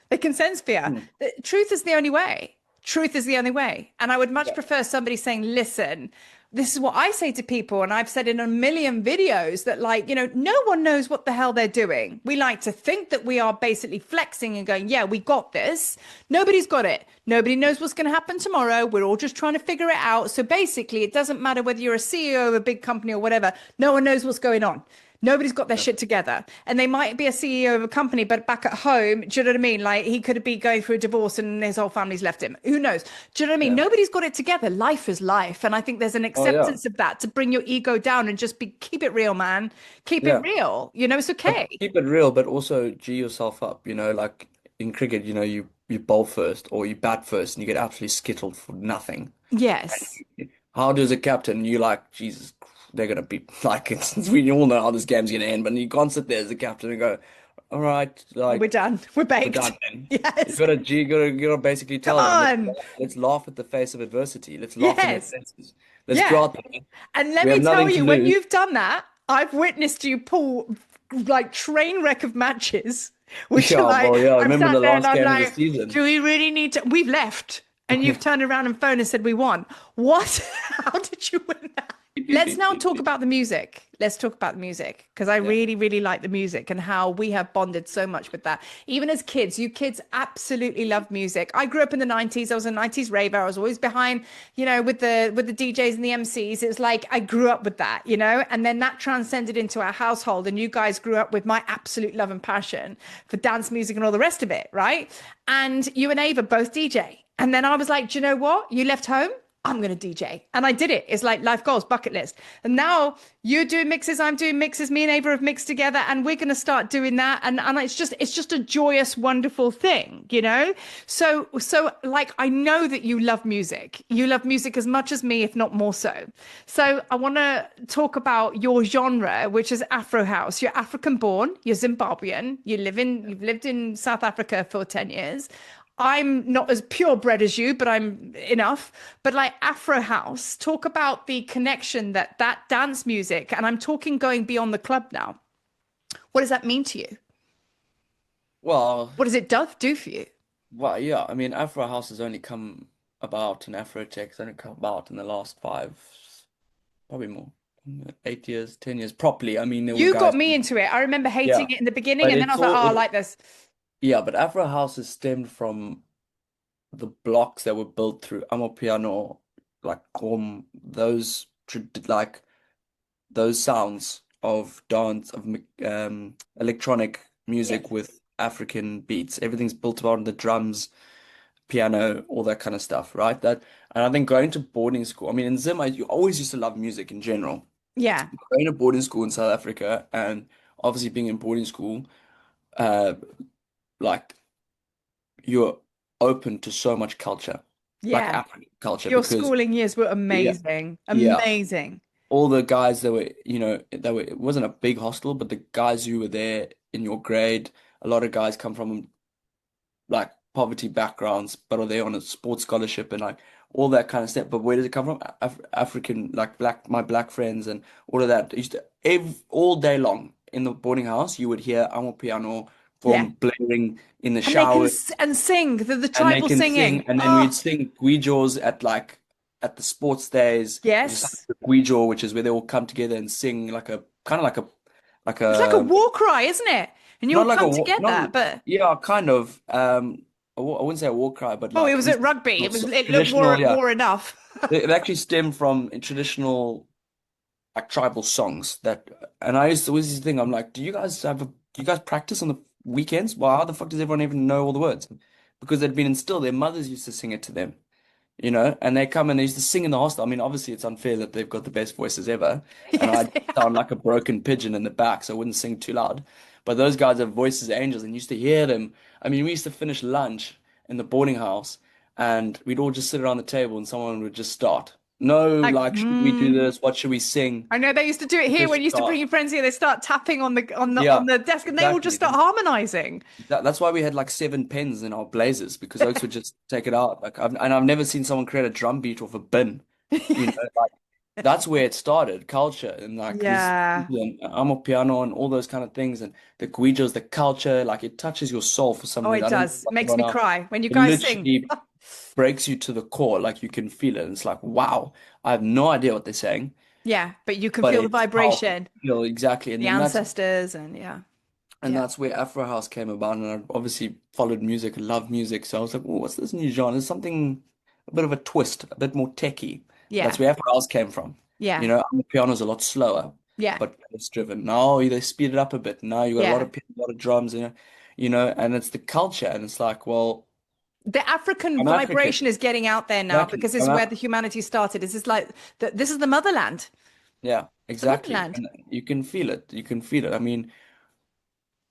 They can sense fear. Hmm. Truth is the only way. Truth is the only way. And I would much Yeah. prefer somebody saying, listen, this is what I say to people, and I've said in a million videos that, like, no one knows what the hell they're doing. We like to think that we are basically flexing and going, yeah, we got this. Nobody's got it. Nobody knows what's going to happen tomorrow. We're all just trying to figure it out. So basically, it doesn't matter whether you're a CEO of a big company or whatever, no one knows what's going on. Nobody's got their Yeah. shit together. And they might be a CEO of a company, but back at home, do you know what I mean? Like he could be going through a divorce and his whole family's left him. Who knows? Do you know what I mean? Yeah. Nobody's got it together. Life is life. And I think there's an Oh yeah. acceptance of that to bring your ego down and just keep it real, man. Keep it Yeah. real. It's But okay. keep it real, but also G yourself up, like in cricket, you bowl first or you bat first and you get absolutely skittled for nothing. Yes. How does a captain, you like, Jesus, they're gonna be like we all know how this game's gonna end, but you can't sit there as the captain and go, all right, We're like done. We're we're baked. done then. You Yes. gotta you gotta basically Come tell them, on. let's laugh at the face of adversity. Let's laugh in their Yes. faces. Let's Yeah. go out there. And let We me have tell nothing to you, when lose. you've done that, I've witnessed you pull like train wreck of matches, which are Yeah, like, well, yeah, I I'm remember sat the there and last I'm game of the like, season. do we really need to? We've left. And you've turned around and phoned and said, we won. What? How did you win that? Let's now talk about the music. Let's talk about the music because I Yeah. really, really like the music and how we have bonded so much with that. Even as kids, you kids absolutely love music. I grew up in the 90s. I was a 90s raver. I was always behind, with the DJs and the MCs. It's like I grew up with that, and then that transcended into our household. And you guys grew up with my absolute love and passion for dance music and all the rest of it, right? And you and Ava both DJ. And then I was like, do you know what? You left home. I'm going to DJ. And I did it. It's like life goals, bucket list. And now you're doing mixes, I'm doing mixes. Me and Ava have mixed together and we're going to start doing that. And it's just a joyous, wonderful thing. So like, I know that you love music. You love music as much as me, if not more so. So I want to talk about your genre, which is Afro house. You're African born, you're Zimbabwean, you've lived in South Africa for 10 years. I'm not as purebred as you, but I'm enough. But like Afro House, talk about the connection that dance music, and I'm talking going beyond the club now. What does that mean to you? Well, What does it do for you? well, yeah. I mean, Afro House has only come about, and Afro Tech has only come about in the last five, probably more, 8 years, 10 years, properly. I mean, there were You got guys, me into it. I remember yeah, hating it in the beginning, but and then I it's was like, oh, all I it, like this. yeah. But Afro House has stemmed from the blocks that were built through Amapiano, like like those sounds of dance of electronic Yes. music with African beats. Everything's built around the drums, piano, all that kind of stuff, right? And I think going to boarding school, I mean, in Zim, you always used to love music in general. Yeah. Going to boarding school in South Africa and obviously being in boarding school, uh, like you're open to so much culture, like Yeah. African culture, Your because schooling years were yeah, amazing. yeah, Amazing. all the guys that were, it wasn't a big hostel, but the guys who were there in your grade, a lot of guys come from like poverty backgrounds, but are there on a sports scholarship and like all that kind of stuff. But where does it come from? African, like my black friends and all of that. Used to all day long in the boarding house, you would hear Amo Piano Yeah. from blaring in the And they can shower, and sing the and they tribal can sing, singing. and then we'd Oh, sing Guijos at the sports days. There's something yes. with Guijo, which is where they all come together and sing like a kind of like It's like a a war cry, isn't it? And you all not like a come not together. But yeah, kind of I wouldn't say a war cry, but oh, it like was in at rugby. It looked traditional, yeah, war enough. it actually stemmed from traditional like tribal songs that, and I used to always used to think, I'm like, do you guys practice on the weekends? Well, how the fuck does everyone even know all the words? Because they'd been instilled, their mothers used to sing it to them, and they come and they used to sing in the hostel. I mean, obviously it's unfair that they've got the best voices ever, and Yes, I they sound are. like a broken pigeon in the back, so I wouldn't sing too loud. But those guys have voices of angels, and you used to hear them. I mean, we used to finish lunch in the boarding house, and we'd all just sit around the table, and someone would just start. No, Like, like, should we do this? What should we sing? I know they used to do it here Just when you used to bring start. your friends here. They start tapping on Yeah, the desk, and they all just exactly. start harmonizing. That's why we had like 7 pens in our blazers because Oaks would just take it out. I've never seen someone create a drum beat off a bin. Like that's where it started, culture and like these Yeah. people and amo piano and all those kind of things and the guijos, the culture, like it touches your soul for some Oh, reason. it I don't know does. what's Makes going me on. cry when you It guys sing. literally breaks you to the core. Like you can feel it. It's like, wow, I have no idea what they're saying, Yeah, but you can but feel the it's powerful. vibration, You know, exactly. the ancestors, and yeah, And yeah, that's where Afro House came about. And I obviously followed music and loved music. So I was like, oh, what's this new genre? There's something, a bit of a twist, a bit more techie. That's yeah, where Afro House came from. You yeah, know, the piano's a lot slower, yeah, but it's driven. Now they speed it up a bit. Now you got a lot yeah. of piano, a lot of drums, and it's the culture. And it's like, well, The African I'm African. vibration is getting out there now Exactly. because this is where the humanity started. This is like this is the motherland. Yeah, It's the exactly. motherland. And you can feel it. You can feel it. I mean,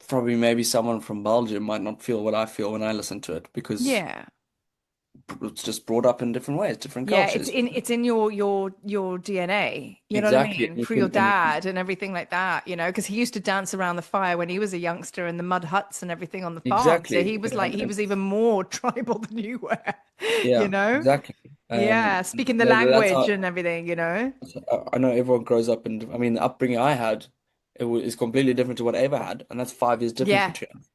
probably maybe someone from Belgium might not feel what I feel when I listen to it because Yeah. it's just brought up in different ways, different Yeah, cultures. it's in your DNA. You know what I Exactly. mean? Through your And you can dad and everything like that, because he used to dance around the fire when he was a youngster in the mud huts and everything on the farm. So exactly. he was like he was even more tribal than you were, you Yeah, know? exactly. Yeah, speaking the That's language how and everything. I know everyone grows up, and I mean the upbringing I had is completely different to what Ava had, and that's 5 years difference Yeah, between us.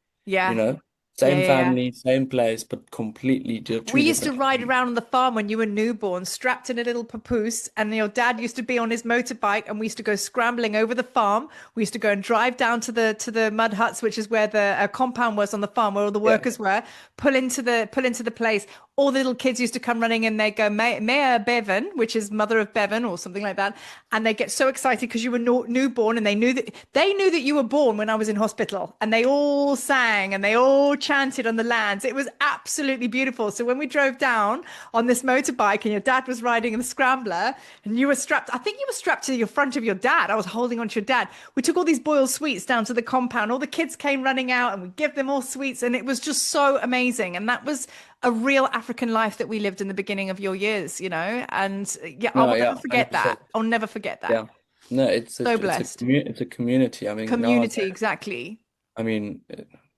You yeah, know, yeah, same yeah, yeah. family, same place, but completely We two used to different ride energies. around on the farm when you were newborn, strapped in a little papoose, and your dad used to be on his motorbike, and we used to go scrambling over the farm. We used to go and drive down to the mud huts, which is where the compound was on the farm, where all the Yeah, workers were. Pull into the place. All the little kids used to come running in. They go, Mayor Bevan, which is mother of Bevan or something like that, and they get so excited because you were newborn, and they knew that you were born when I was in hospital, and they all sang and they all chanted on the lands. It was absolutely beautiful. So when we drove down on this motorbike, and your dad was riding in the scrambler, and you were strapped, I think you were strapped to your front of your dad. I was holding onto your dad. We took all these boiled sweets down to the compound. All the kids came running out, and we give them all sweets, and it was just so amazing. And that was a real African life that we lived in the beginning of your years. And yeah, I no, will yeah, never forget that. 100%. I'll never forget that. Yeah. No, So blessed. it's a community. I mean, Community, nowadays, exactly. I mean,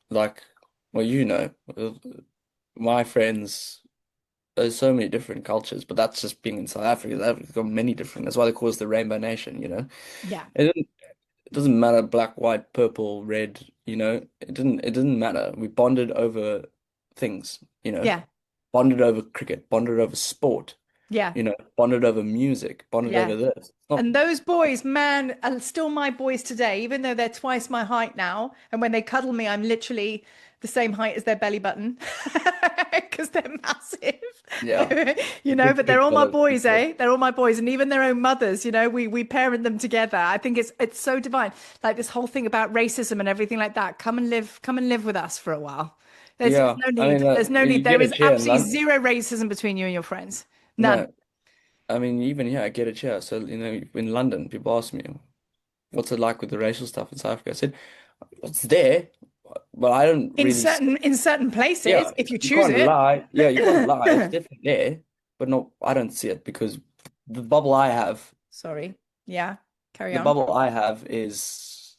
like, well, my friends, there's so many different cultures, but that's just being in South Africa. They've got many different. That's why they call us the Rainbow Nation, you know. Yeah. It doesn't matter black, white, purple, red, it didn't matter. We bonded over things, Yeah. bonded over cricket, bonded over sport, Yeah. bonded over music, bonded Yeah. over this. It's not, And those boys, man, are still my boys today, even though they're twice my height now. And when they cuddle me, I'm literally the same height as their belly button because they're massive. yeah, But they're big all my fellas, big boys, fellas. eh? They're all my boys, and even their own mothers. We parent them together. I think it's so divine. Like this whole thing about racism and everything like that. Come and live with us for a while. There's Yeah, no I need. mean, There's no you need. get There it is here in absolutely London. zero racism between you and your friends. None. No, I mean, even yeah, I get it here. So, in London, people ask me, what's it like with the racial stuff in South Africa? I said, it's there, but I don't In really see certain it. in certain places, Yeah, if you you choose can't it. lie. Yeah, you can't lie. It's definitely there, but no, I don't see it because the bubble I have, Sorry. Yeah. Carry the on. bubble I have is,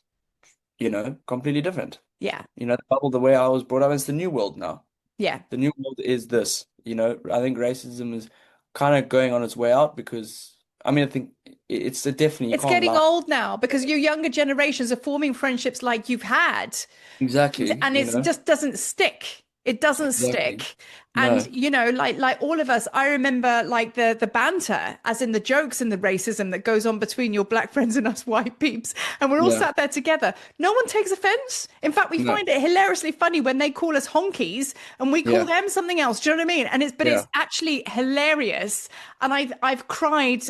completely different. Yeah. The bubble, the way I was brought up, it's the new world now. Yeah. The new world is this. I think racism is kind of going on its way out because, I mean, I think it's a definitely, you It's can't getting lie. old now because your younger generations are forming friendships like you've had. Exactly, And it just doesn't stick. It doesn't exactly. stick. And No, like all of us, I remember like the banter, as in the jokes and the racism that goes on between your black friends and us white peeps. And we're all yeah, sat there together. No one takes offense. In fact, we no, find it hilariously funny when they call us honkies and we call yeah, them something else. Do you know what I mean? But it's yeah, actually hilarious. And I've cried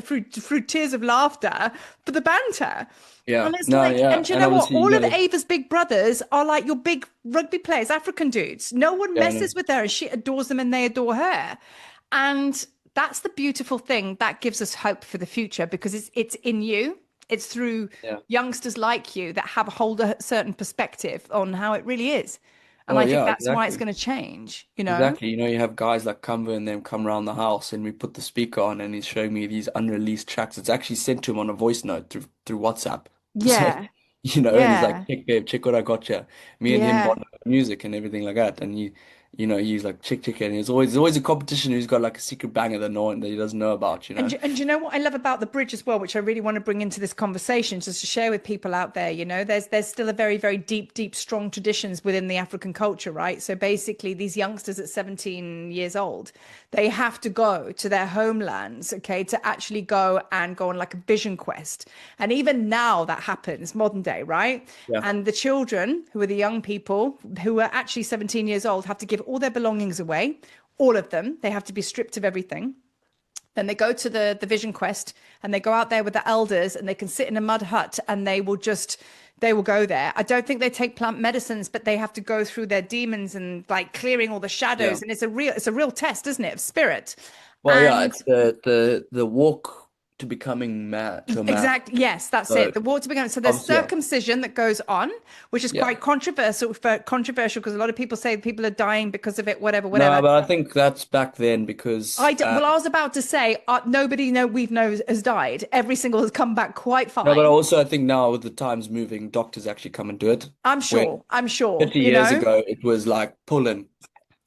through tears of laughter for the banter. yeah. And it's No, like, yeah. and you And know what? obviously, All of Ava's big brothers are like your big rugby players, African dudes. No one yeah, no, messes with her, and she adores them, and they adore her. And that's the beautiful thing that gives us hope for the future because it's in you. It's through yeah. youngsters like you that have hold a certain perspective on how it really is. And Oh, I think yeah, that's why it's exactly. going to change. Exactly. You have guys like Cumber and them come around the house and we put the speaker on and he's showing me these unreleased tracks. It's actually sent to him on a voice note through WhatsApp. So, Yeah, and he's like, yeah, check babe, check what I got you. Me and him yeah. bond over music and everything like that. And use like chicken. There's always a competition who's got like a secret banger that no one that he doesn't know about, you know? And you know what I love about the bridge as well, which I really want to bring into this conversation, just to share with people out there. There's still a very, very deep, strong traditions within the African culture, right? So basically, these youngsters at 17 years old, they have to go to their homelands, okay, to actually go on like a vision quest. And even now that happens, modern day, right? Yeah. And the children, who are the young people who are actually 17 years old, have to give all their belongings away, all of them. They have to be stripped of everything. Then they go to the vision quest and they go out there with the elders and they can sit in a mud hut and they will go there. I don't think they take plant medicines, but they have to go through their demons and like clearing all the Yeah. shadows. And it's a real test, isn't it, of spirit? Well, yeah, And it's the walk to becoming man to a man. exact, yes, that's So it. The water becomes so there's obviously, yeah, circumcision that goes on, which is yeah. quite controversial because a lot of people say people are dying because of it, whatever, No, whatever. but I think that's back then because Well, I was about to say, nobody we've knows has died. Every single has come back quite no, but fine. also I think now with the times moving, doctors actually come and do it. I'm Where sure. I'm sure. 50 years ago it was like pulling,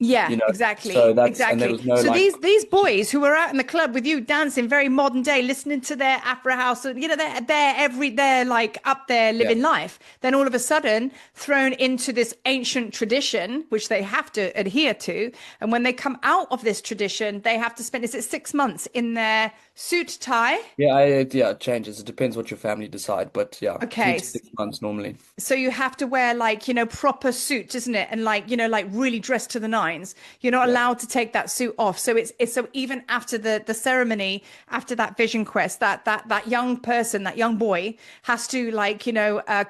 Yeah, you know. So exactly, that's and there exactly. was no So like these boys who were out in the club with you dancing very modern day, listening to their Afro house, and they're like up there yeah, living life. Then all of a sudden thrown into this ancient tradition, which they have to adhere to. And when they come out of this tradition, they have to spend, is it 6 months in their suit tie? yeah, it changes. It depends what your family decide, but yeah, three Okay, to 6 months normally. so you have to wear like, proper suit, isn't it? And like, like really dressed to the nines. You're not Yeah, allowed to take that suit off. So it's so even after the ceremony, after that vision quest, that young person, that young boy has to like,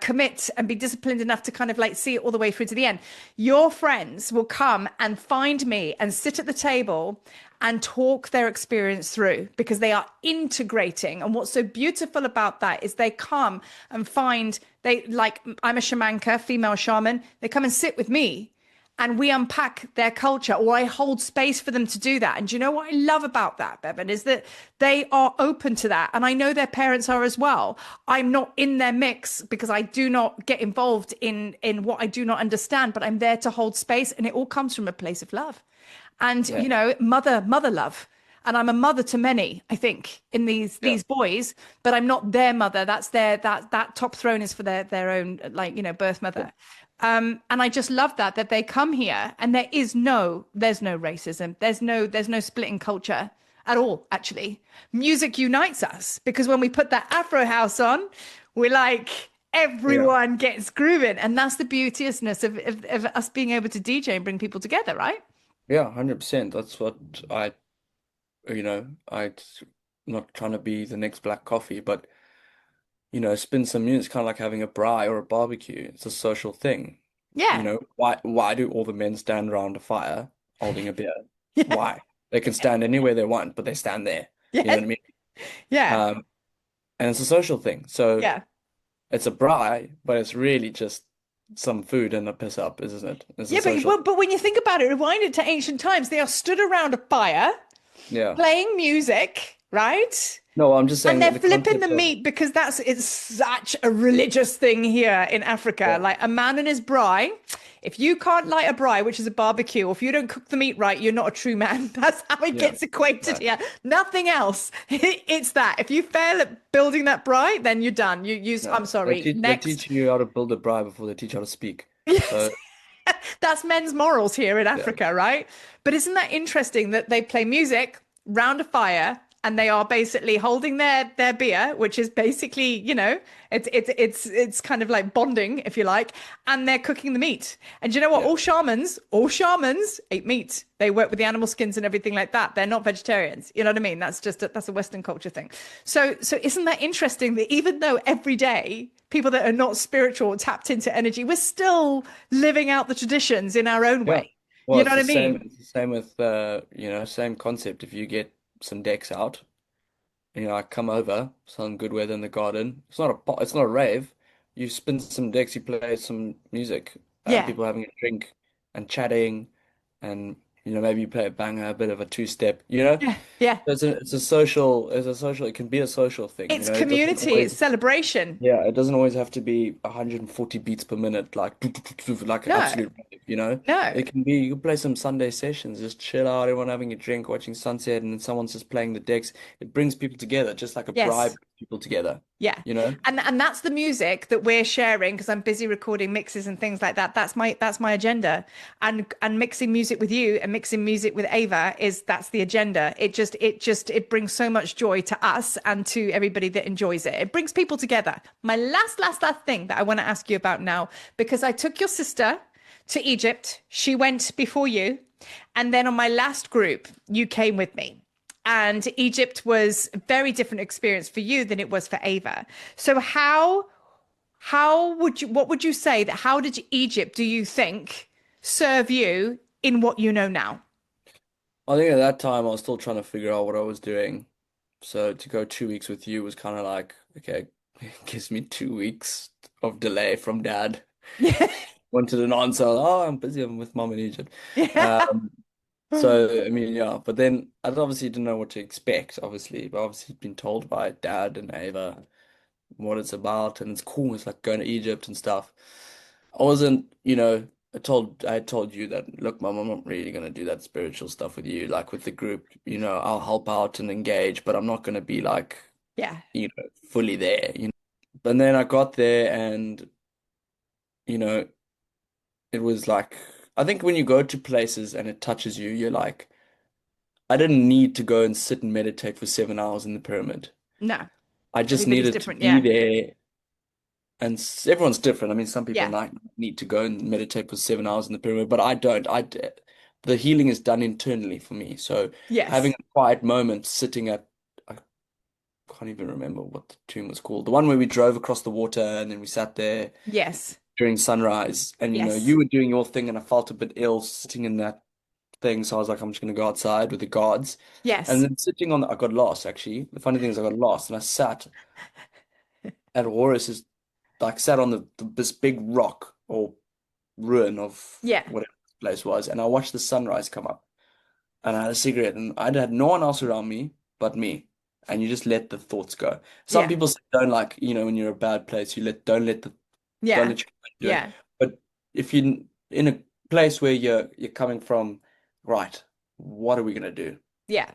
commit and be disciplined enough to kind of like see it all the way through to the end. Your friends will come and find me and sit at the table and talk their experience through because they are integrating. And what's so beautiful about that is they come and find they like I'm a shamanka, female shaman. They come and sit with me and we unpack their culture or I hold space for them to do that. And do you know what I love about that, Bevan, is that they are open to that. And I know their parents are as well. I'm not in their mix because I do not get involved in what I do not understand, but I'm there to hold space. And it all comes from a place of love and yeah, mother love. And I'm a mother to many, I think, in these yeah, these boys, but I'm not their mother. That's that top throne is for their own like birth yeah, mother. And I just love that they come here and there's no racism, there's no splitting culture at all. Actually, music unites us because when we put that Afro house on, we're like yeah, everyone gets grooving, and that's the beauteousness of us being able to DJ and bring people together, right? yeah, 100%. That's what I not trying to be the next black coffee, but spin some music. It's kind of like having a braai or a barbecue. It's a social thing. Yeah, Why do all the men stand around a fire holding a beer? yeah, Why? They can stand anywhere they want, but they stand there. You know yes, what I mean? yeah, And it's a social thing. So yeah. it's a braai, but it's really just some food and a piss up, isn't it? It's a Yeah, but social. but when you think about it, rewind it to ancient times. They are stood around a fire Yeah. playing music, right? No, I'm just And saying they're the flipping the concept of meat because it's such a religious thing here in Africa. yeah, Like a man and his braai. If you can't light a braai, which is a barbecue, or if you don't cook the meat right, you're not a true man. That's how it yeah, gets equated right. here. Nothing else. It's that. If you fail at building that braai, then you're done. You use, No, I'm sorry, they next. teach you how to build a braai before they teach you how to speak. So That's men's morals here in yeah, Africa, right? But isn't that interesting that they play music round a fire and they are basically holding their beer, which is basically, it's kind of like bonding, if you like, and they're cooking the meat. And you know what? yeah, All shamans eat meat. They work with the animal skins and everything like that. They're not vegetarians. You know what I mean? That's a Western culture thing. So isn't that interesting that even though every day people that are not spiritual or tapped into energy, we're still living out the traditions in our own yeah. way. Well, You know what I mean? It's the same with same concept. If you get some decks out, I come over, some good weather in the garden. It's not a rave. You spin some decks, you play some music, Yeah. people having a drink and chatting, and Maybe you play a banger, a bit of a two-step. Yeah, yeah. It can be a social thing, It's it doesn't community, it's always, celebration. yeah, it doesn't always have to be 140 beats per minute, like, like No, absolute rave. no. It can be, you can play some Sunday sessions, just chill out, everyone having a drink, watching sunset, and then someone's just playing the decks. It brings people together, just like a bride Yes. brings people together, Yeah. you know? And that's the music that we're sharing because I'm busy recording mixes and things like that. That's my agenda. And mixing music with you and mixing music with Ava is that's the agenda. It brings so much joy to us and to everybody that enjoys it. It brings people together. My last thing that I want to ask you about now, because I took your sister to Egypt. She went before you. And then on my last group, you came with me. And Egypt was a very different experience for you than it was for Ava. So how would you what would you say that how did Egypt, do you think, serve you in what you know now? I think at that time I was still trying to figure out what I was doing. So to go 2 weeks with you was kind of like, okay, it gives me 2 weeks of delay from dad. Yeah. Wanted an answer. Oh, I'm busy. I'm with mom in Egypt. Yeah. Um, so I mean, yeah. But then I obviously didn't know what to expect. Obviously, but obviously been told by dad and Ava what it's about, and it's cool. It's like going to Egypt and stuff. I wasn't, I had told you that, look, mom, I'm not really gonna do that spiritual stuff with you, like with the group. I'll help out and engage, but I'm not gonna be like, Yeah. fully there. But then I got there and, you know, it was like, I think when you go to places and it touches you, you're like, I didn't need to go and sit and meditate for 7 hours in the pyramid. No. I just Everybody's needed to different. be Yeah. there. And everyone's different. I mean, some people Yeah. might need to go and meditate for 7 hours in the pyramid, but I don't. The healing is done internally for me. So having Yes. a quiet moment sitting I can't even remember what the tomb was called. The one where we drove across the water and then we sat there Yes. during sunrise. And, Yes. you were doing your thing and I felt a bit ill sitting in that thing. So I was like, I'm just going to go outside with the guards. And Yes. then sitting I got lost actually. The funny thing is I got lost and I sat at Horus's, like sat on this big rock or ruin of Yeah. whatever this place was. And I watched the sunrise come up and I had a cigarette and I had no one else around me but me. And you just let the thoughts go. Some Yeah. people say don't like, when you're a bad place, don't Yeah. let your mind do it. Yeah. But if you're in a place where you're coming from, right, what are we gonna do? Yeah.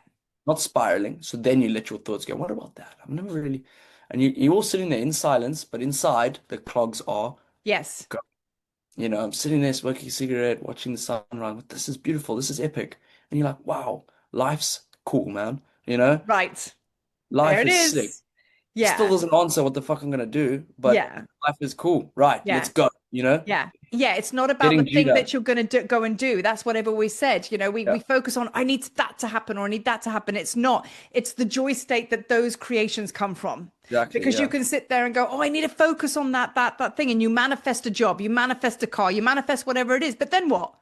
Not spiraling. So then you let your thoughts go, what about that? I've never really, and you're all sitting there in silence, but inside the clogs are Yes. go. I'm sitting there smoking a cigarette, watching the sunrise. This is beautiful. This is epic. And you're like, wow, life's cool, man. Right. There Life it is sick. is. Still Yeah. doesn't answer what the fuck I'm gonna do, but Yeah. life is cool. Right, let's Yeah. go. Yeah. Yeah. It's not about the Getting thing Judah. that you're going to go and do. That's what I've always said. We Yeah, focus on, I need that to happen or I need that to happen. It's not, it's the joy state that those creations come from. exactly. Because you Yeah. can sit there and go, oh, I need to focus on that thing. And you manifest a job, you manifest a car, you manifest whatever it is. But then what?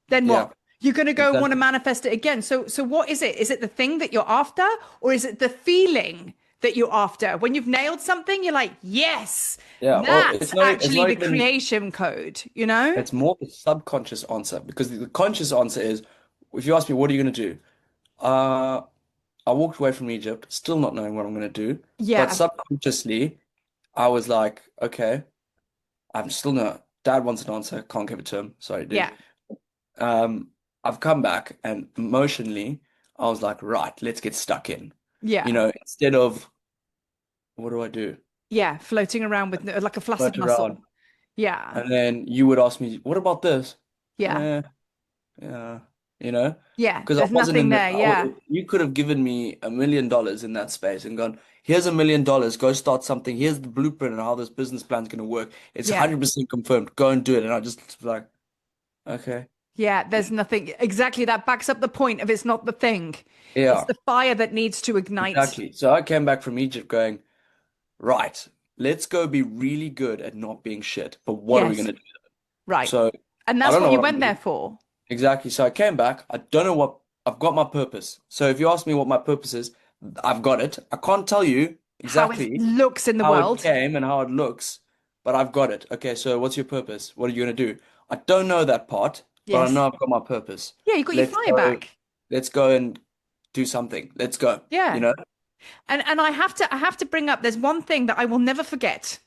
Then Yeah, what? You're going to go and want to exactly. manifest it again. So what is it? Is it the thing that you're after, or is it the feeling that you're after? When you've nailed something, you're like, yes, Yeah. Well, that's it's actually not the even creation code, you know? it's more the subconscious answer because the conscious answer is if you ask me what are you gonna do? Uh I walked away from Egypt, still not knowing what I'm gonna do. But Yeah, subconsciously I was like, okay, I'm still not dad wants an answer, can't give it to him. Sorry, dude. yeah, Um, I've come back and emotionally, I was like, right, let's get stuck in. yeah, Instead of what do I do? yeah. Floating around with like a flaccid Float around. muscle. Yeah, And then you would ask me, what about this? yeah, Eh, yeah, you know, yeah. because I There's wasn't nothing in there. Yeah, you could have given me $1 million in that space and gone, here's $1 million, go start something. Here's the blueprint and how this business plan's going to work. It's yeah, 100% confirmed. Go and do it. And I just like, okay. yeah. There's nothing exactly that backs up the point of it's not the thing. It's Yeah, the fire that needs to ignite. exactly. So I came back from Egypt going, right, let's go be really good at not being shit. But what are we going Yes, to do? right. So And I that's don't what know you what I'm went there doing. for. Exactly. So I came back. I don't know what I've got my purpose. So if you ask me what my purpose is, I've got it. I can't tell you How it exactly looks in the how it world. came and how it looks, but I've got it. Okay, so what's your purpose? What are you going to do? I don't know that part. but I know Yes. I've got my purpose. Yeah, you got your Let's fire go, back. let's go and do something. Let's go, you Yeah. know? And I have to bring up there's one thing that I will never forget.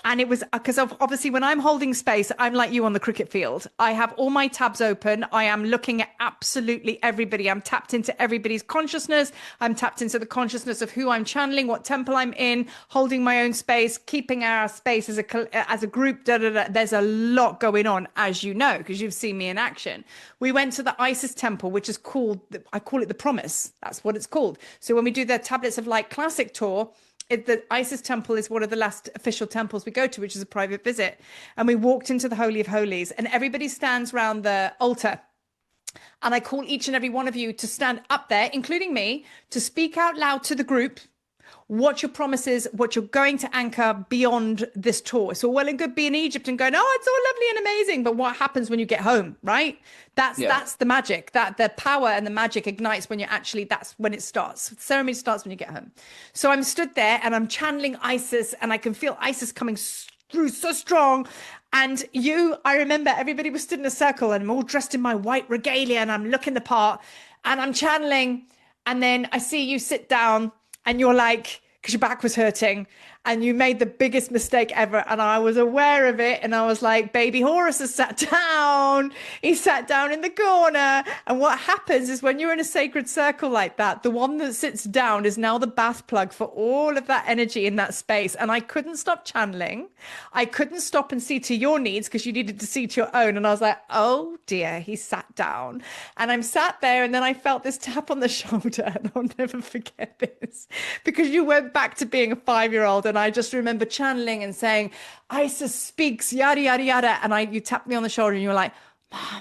And it was because of obviously when I'm holding space, I'm like you on the cricket field. I have all my tabs open. I am looking at absolutely everybody. I'm tapped into everybody's consciousness. I'm tapped into the consciousness of who I'm channeling, what temple I'm in, holding my own space, keeping our space as a group. Da, da, da. There's a lot going on, as you know, because you've seen me in action. We went to the Isis temple, which is called, I call it the Promise. That's what it's called. So when we do the Tablets of Light Classic tour, the Isis temple is one of the last official temples we go to, which is a private visit. And we walked into the Holy of Holies, and everybody stands around the altar. And I call each and every one of you to stand up there, including me, to speak out loud to the group what your promise is, what you're going to anchor beyond this tour. It's all well and good being in Egypt and going, oh, it's all lovely and amazing. But what happens when you get home, right? That's Yeah. that's the magic. That the power and the magic ignites when you're actually, that's when it starts. The ceremony starts when you get home. So I'm stood there and I'm channeling Isis, and I can feel Isis coming through so strong. And I remember everybody was stood in a circle and I'm all dressed in my white regalia and I'm looking the part and I'm channeling. And then I see you sit down and you're like, because your back was hurting and you made the biggest mistake ever. And I was aware of it. And I was like, baby Horus has sat down. He sat down in the corner. And what happens is when you're in a sacred circle like that, the one that sits down is now the bath plug for all of that energy in that space. And I couldn't stop channeling. I couldn't stop and see to your needs because you needed to see to your own. And I was like, oh dear, he sat down. And I'm sat there and then I felt this tap on the shoulder. And I'll never forget this because you went back to being a 5-year-old. And I just remember channeling and saying, Isis speaks, yada, yada, yada. And you tapped me on the shoulder and you were like, Mom,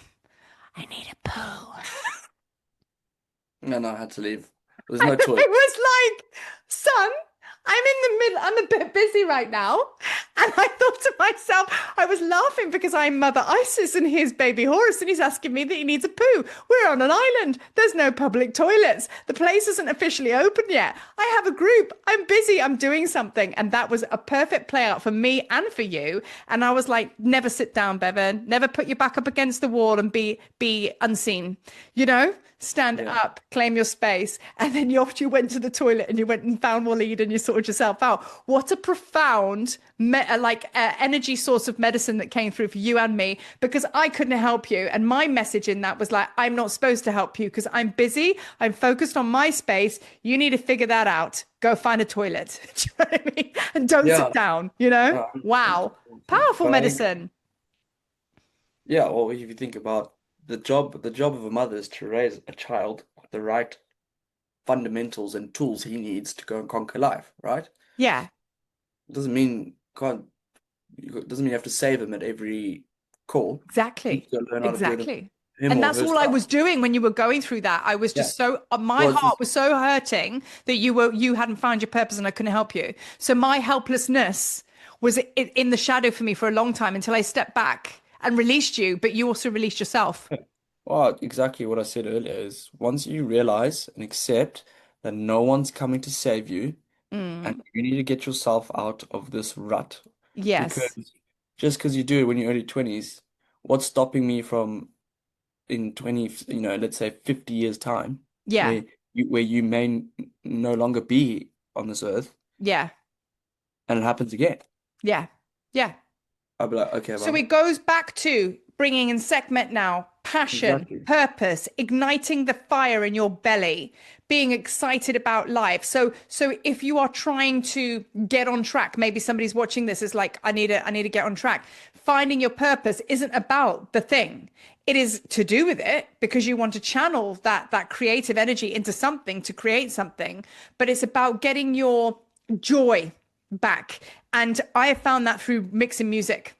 I need a poo. And I had to leave. There's And no I choice. was like, son, I'm in the middle, I'm a bit busy right now. And I thought to myself, I was laughing because I'm Mother Isis and here's baby Horus and he's asking me that he needs a poo. We're on an island. There's no public toilets. The place isn't officially open yet. I have a group. I'm busy. I'm doing something. And that was a perfect play out for me and for you. And I was like, never sit down, Bevan. Never put your back up against the wall and be unseen. You know? Stand Yeah. up, claim your space, and then you went to the toilet and you went and found Waleed and you sorted yourself out. What a profound energy source of medicine that came through for you and me because I couldn't help you. And my message in that was like, I'm not supposed to help you because I'm busy. I'm focused on my space. You need to figure that out. Go find a toilet. Do you know what I mean? And don't sit Yeah. down, you know? 100%. Wow. Powerful But I think, medicine. yeah, well, if you think about the job of a mother is to raise a child with the right fundamentals and tools he needs to go and conquer life, right? Yeah, It doesn't mean you have to save him at every call. He needs exactly. to learn how to do it Exactly. him And or that's all I herself. was doing when you were going through that. I was Yeah. just so my Well, it's heart just was so hurting that you hadn't found your purpose and I couldn't help you. So my helplessness was in the shadow for me for a long time until I stepped back and released you, but you also released yourself. well, exactly what I said earlier is once you realize and accept that no one's coming to save you and Mm, you need to get yourself out of this rut yes. because just because you do it when you're early 20s, what's stopping me from in 20, let's say 50 years time Yeah. where you may no longer be on this earth Yeah. and it happens again. Yeah. Yeah. I'll be like, okay, So well, it goes back to bringing in segment now, passion, exactly. purpose, igniting the fire in your belly, being excited about life. So if you are trying to get on track, maybe somebody's watching this is like, I need to get on track. Finding your purpose isn't about the thing. It is to do with it because you want to channel that creative energy into something to create something, but it's about getting your joy back. And I have found that through mixing music.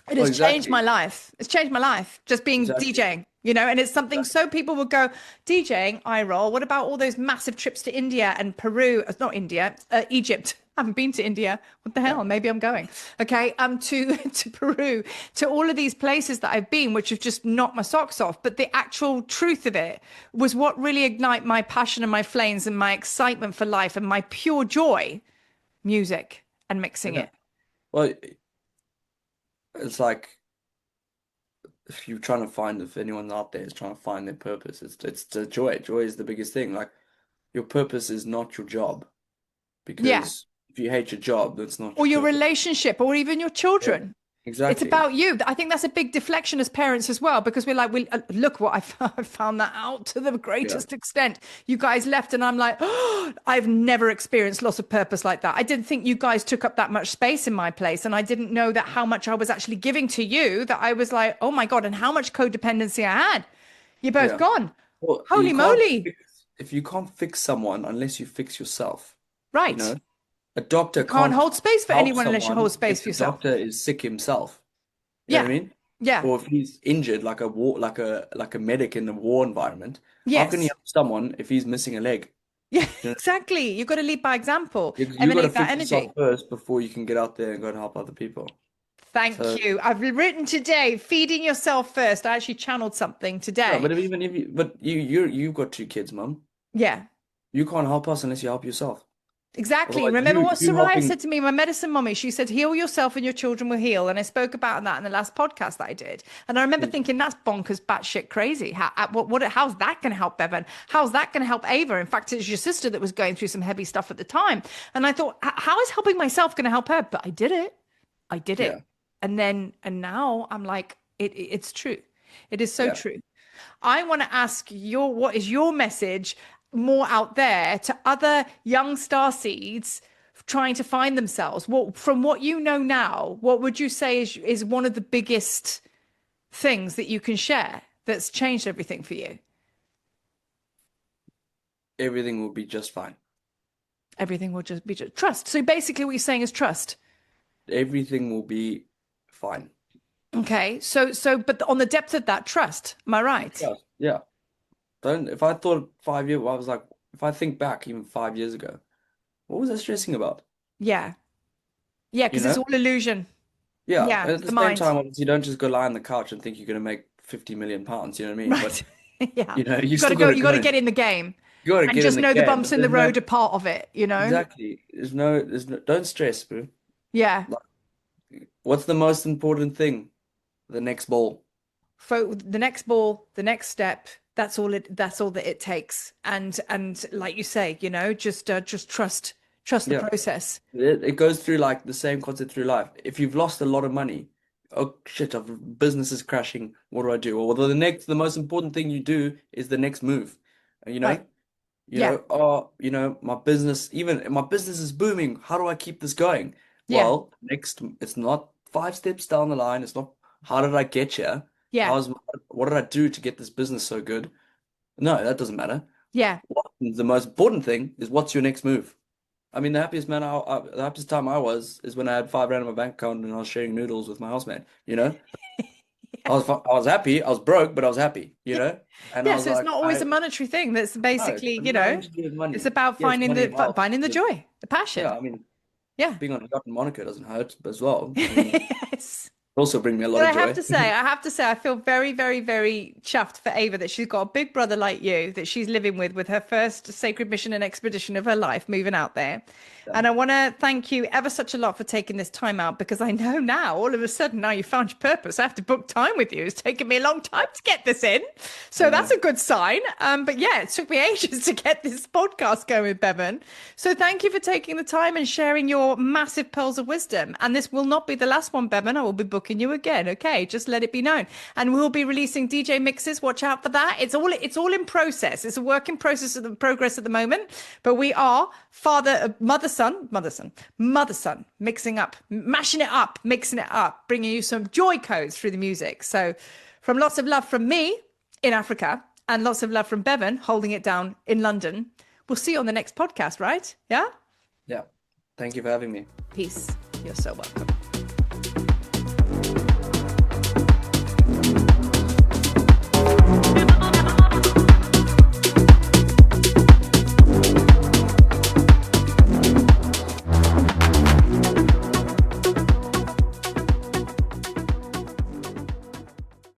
It Well, has changed my exactly. life. It's changed my life just being Exactly. DJing, and it's something Exactly. so people would go, DJing, eye roll. What about all those massive trips to India and Peru? Not India, Egypt. I haven't been to India. What the Yeah. hell? Maybe I'm going. Okay. To to Peru, to all of these places that I've been, which have just knocked my socks off. But the actual truth of it was what really ignite my passion and my flames and my excitement for life and my pure joy, music and mixing Yeah. it. Well, it's like if you're trying to find, if anyone out there is trying to find their purpose, it's the joy. Joy is the biggest thing. Like your purpose is not your job, Yeah. because if you hate your job, that's not Or your your purpose. relationship, or even your Yeah, children. It's exactly. about you. I think that's a big deflection as parents as well, because we're like, we look what I found that out to the Yeah, greatest extent. You guys left, and I'm like, oh, I've never experienced loss of purpose like that. I didn't think you guys took up that much space in my place, and I didn't know that how much I was actually giving to you. That I was like, oh my God, and how much codependency I had. You're both yeah. gone. Well, Holy moly! if you can't fix someone unless you fix yourself, you Right. know, a doctor You can't can't hold space for help anyone unless you hold someone space if for the yourself. doctor is sick himself. You know what Yeah. I mean? Yeah. Or if he's injured, like a war, like a medic in a war environment, how can he Yes. help someone if he's missing a leg? Yeah, You know, exactly. You've got to lead by example, you got to emanate that fix yourself energy. first before you can get out there and go and help other people. Thank So you. I've written today, feeding yourself first. I actually channeled something no, today. but even if you, but you've got two kids, mum. Yeah, You can't help us unless you help yourself. exactly. Otherwise, Remember what you Soraya helping. said to me, my medicine mommy? She said, heal yourself and your children will heal. And I spoke about that in the last podcast that I did. And I remember thinking, that's bonkers, batshit crazy. How's that going to help Bevan? How's that going to help Ava? In fact, it's your sister that was going through some heavy stuff at the time. And I thought, how is helping myself going to help her? But I did it. I did it. Yeah, And now I'm like, it's true. It is so yeah. true. I want to ask what is your message more out there to other young star seeds trying to find themselves? What from what you know now, what would you say is one of the biggest things that you can share that's changed everything for you? Everything will be just fine. Everything will just be just trust. So basically what you're saying is trust. Everything will be fine. Okay. So but on the depth of that trust, am I right? Yeah, yeah. Don't. If I thought 5 years, I was like, if I think back even 5 years ago, what was I stressing about? Yeah. Yeah, You because it's know? all illusion. Yeah. Yeah, At it's the the same mind. time, obviously, you don't just go lie on the couch and think you're going to make 50 million pounds. You know what I mean? But Right. Yeah. you You got still to got go, to you got go to and get in the game you got to and get in just the know the game. bumps But in the there's no road are part of it, you know? exactly. There's no. Don't stress, bro. Yeah. Like, what's the most important thing? The next ball. The next ball, the next step, that's all that it takes. And like you say, just trust the Yeah. process. It goes through like the same concept through life. If you've lost a lot of money, oh shit, business is crashing. What do I do? Or the most important thing you do is the next move. You Right. know, Yeah. even my business is booming. How do I keep this going? Yeah. Well, next, it's not 5 steps down the line. It's not how did I get here? Yeah. What did I do to get this business so good? No, that doesn't matter. Yeah. The most important thing is what's your next move? I mean, the happiest time I was is when I had 5 rand in my bank account and I was sharing noodles with my housemate. I was happy. I was broke, but I was happy. And I Yeah. was So it's like, not always a monetary thing. That's no, it's basically, got nothing to do with it's money. about Yes, money helps. finding the But joy, the yeah, passion. I mean, Yeah. being on a yacht in Monaco doesn't hurt as well. I mean, it Yes. also bring me a lot But of joy. I have to say, I feel very, very, very chuffed for Ava that she's got a big brother like you that she's living with her first sacred mission and expedition of her life, moving out there. Yeah. And I want to thank you ever such a lot for taking this time out because I know now, all of a sudden, now you found your purpose. I have to book time with you. It's taken me a long time to get this in. I So that's know. a good sign. But yeah, it took me ages to get this podcast going with Bevan. So thank you for taking the time and sharing your massive pearls of wisdom. And this will not be the last one, Bevan. I will be booking you again. Okay, just let it be known. And we'll be releasing DJ mixes. Watch out for that. It's all in process. It's a work in process of the progress at the moment. But we are mother son, mixing up, mashing it up, mixing it up, bringing you some joy codes through the music. So, from lots of love from me in Africa and lots of love from Bevan holding it down in London. We'll see you on the next podcast, right? Yeah. Yeah. Thank you for having me. Peace. You're so welcome.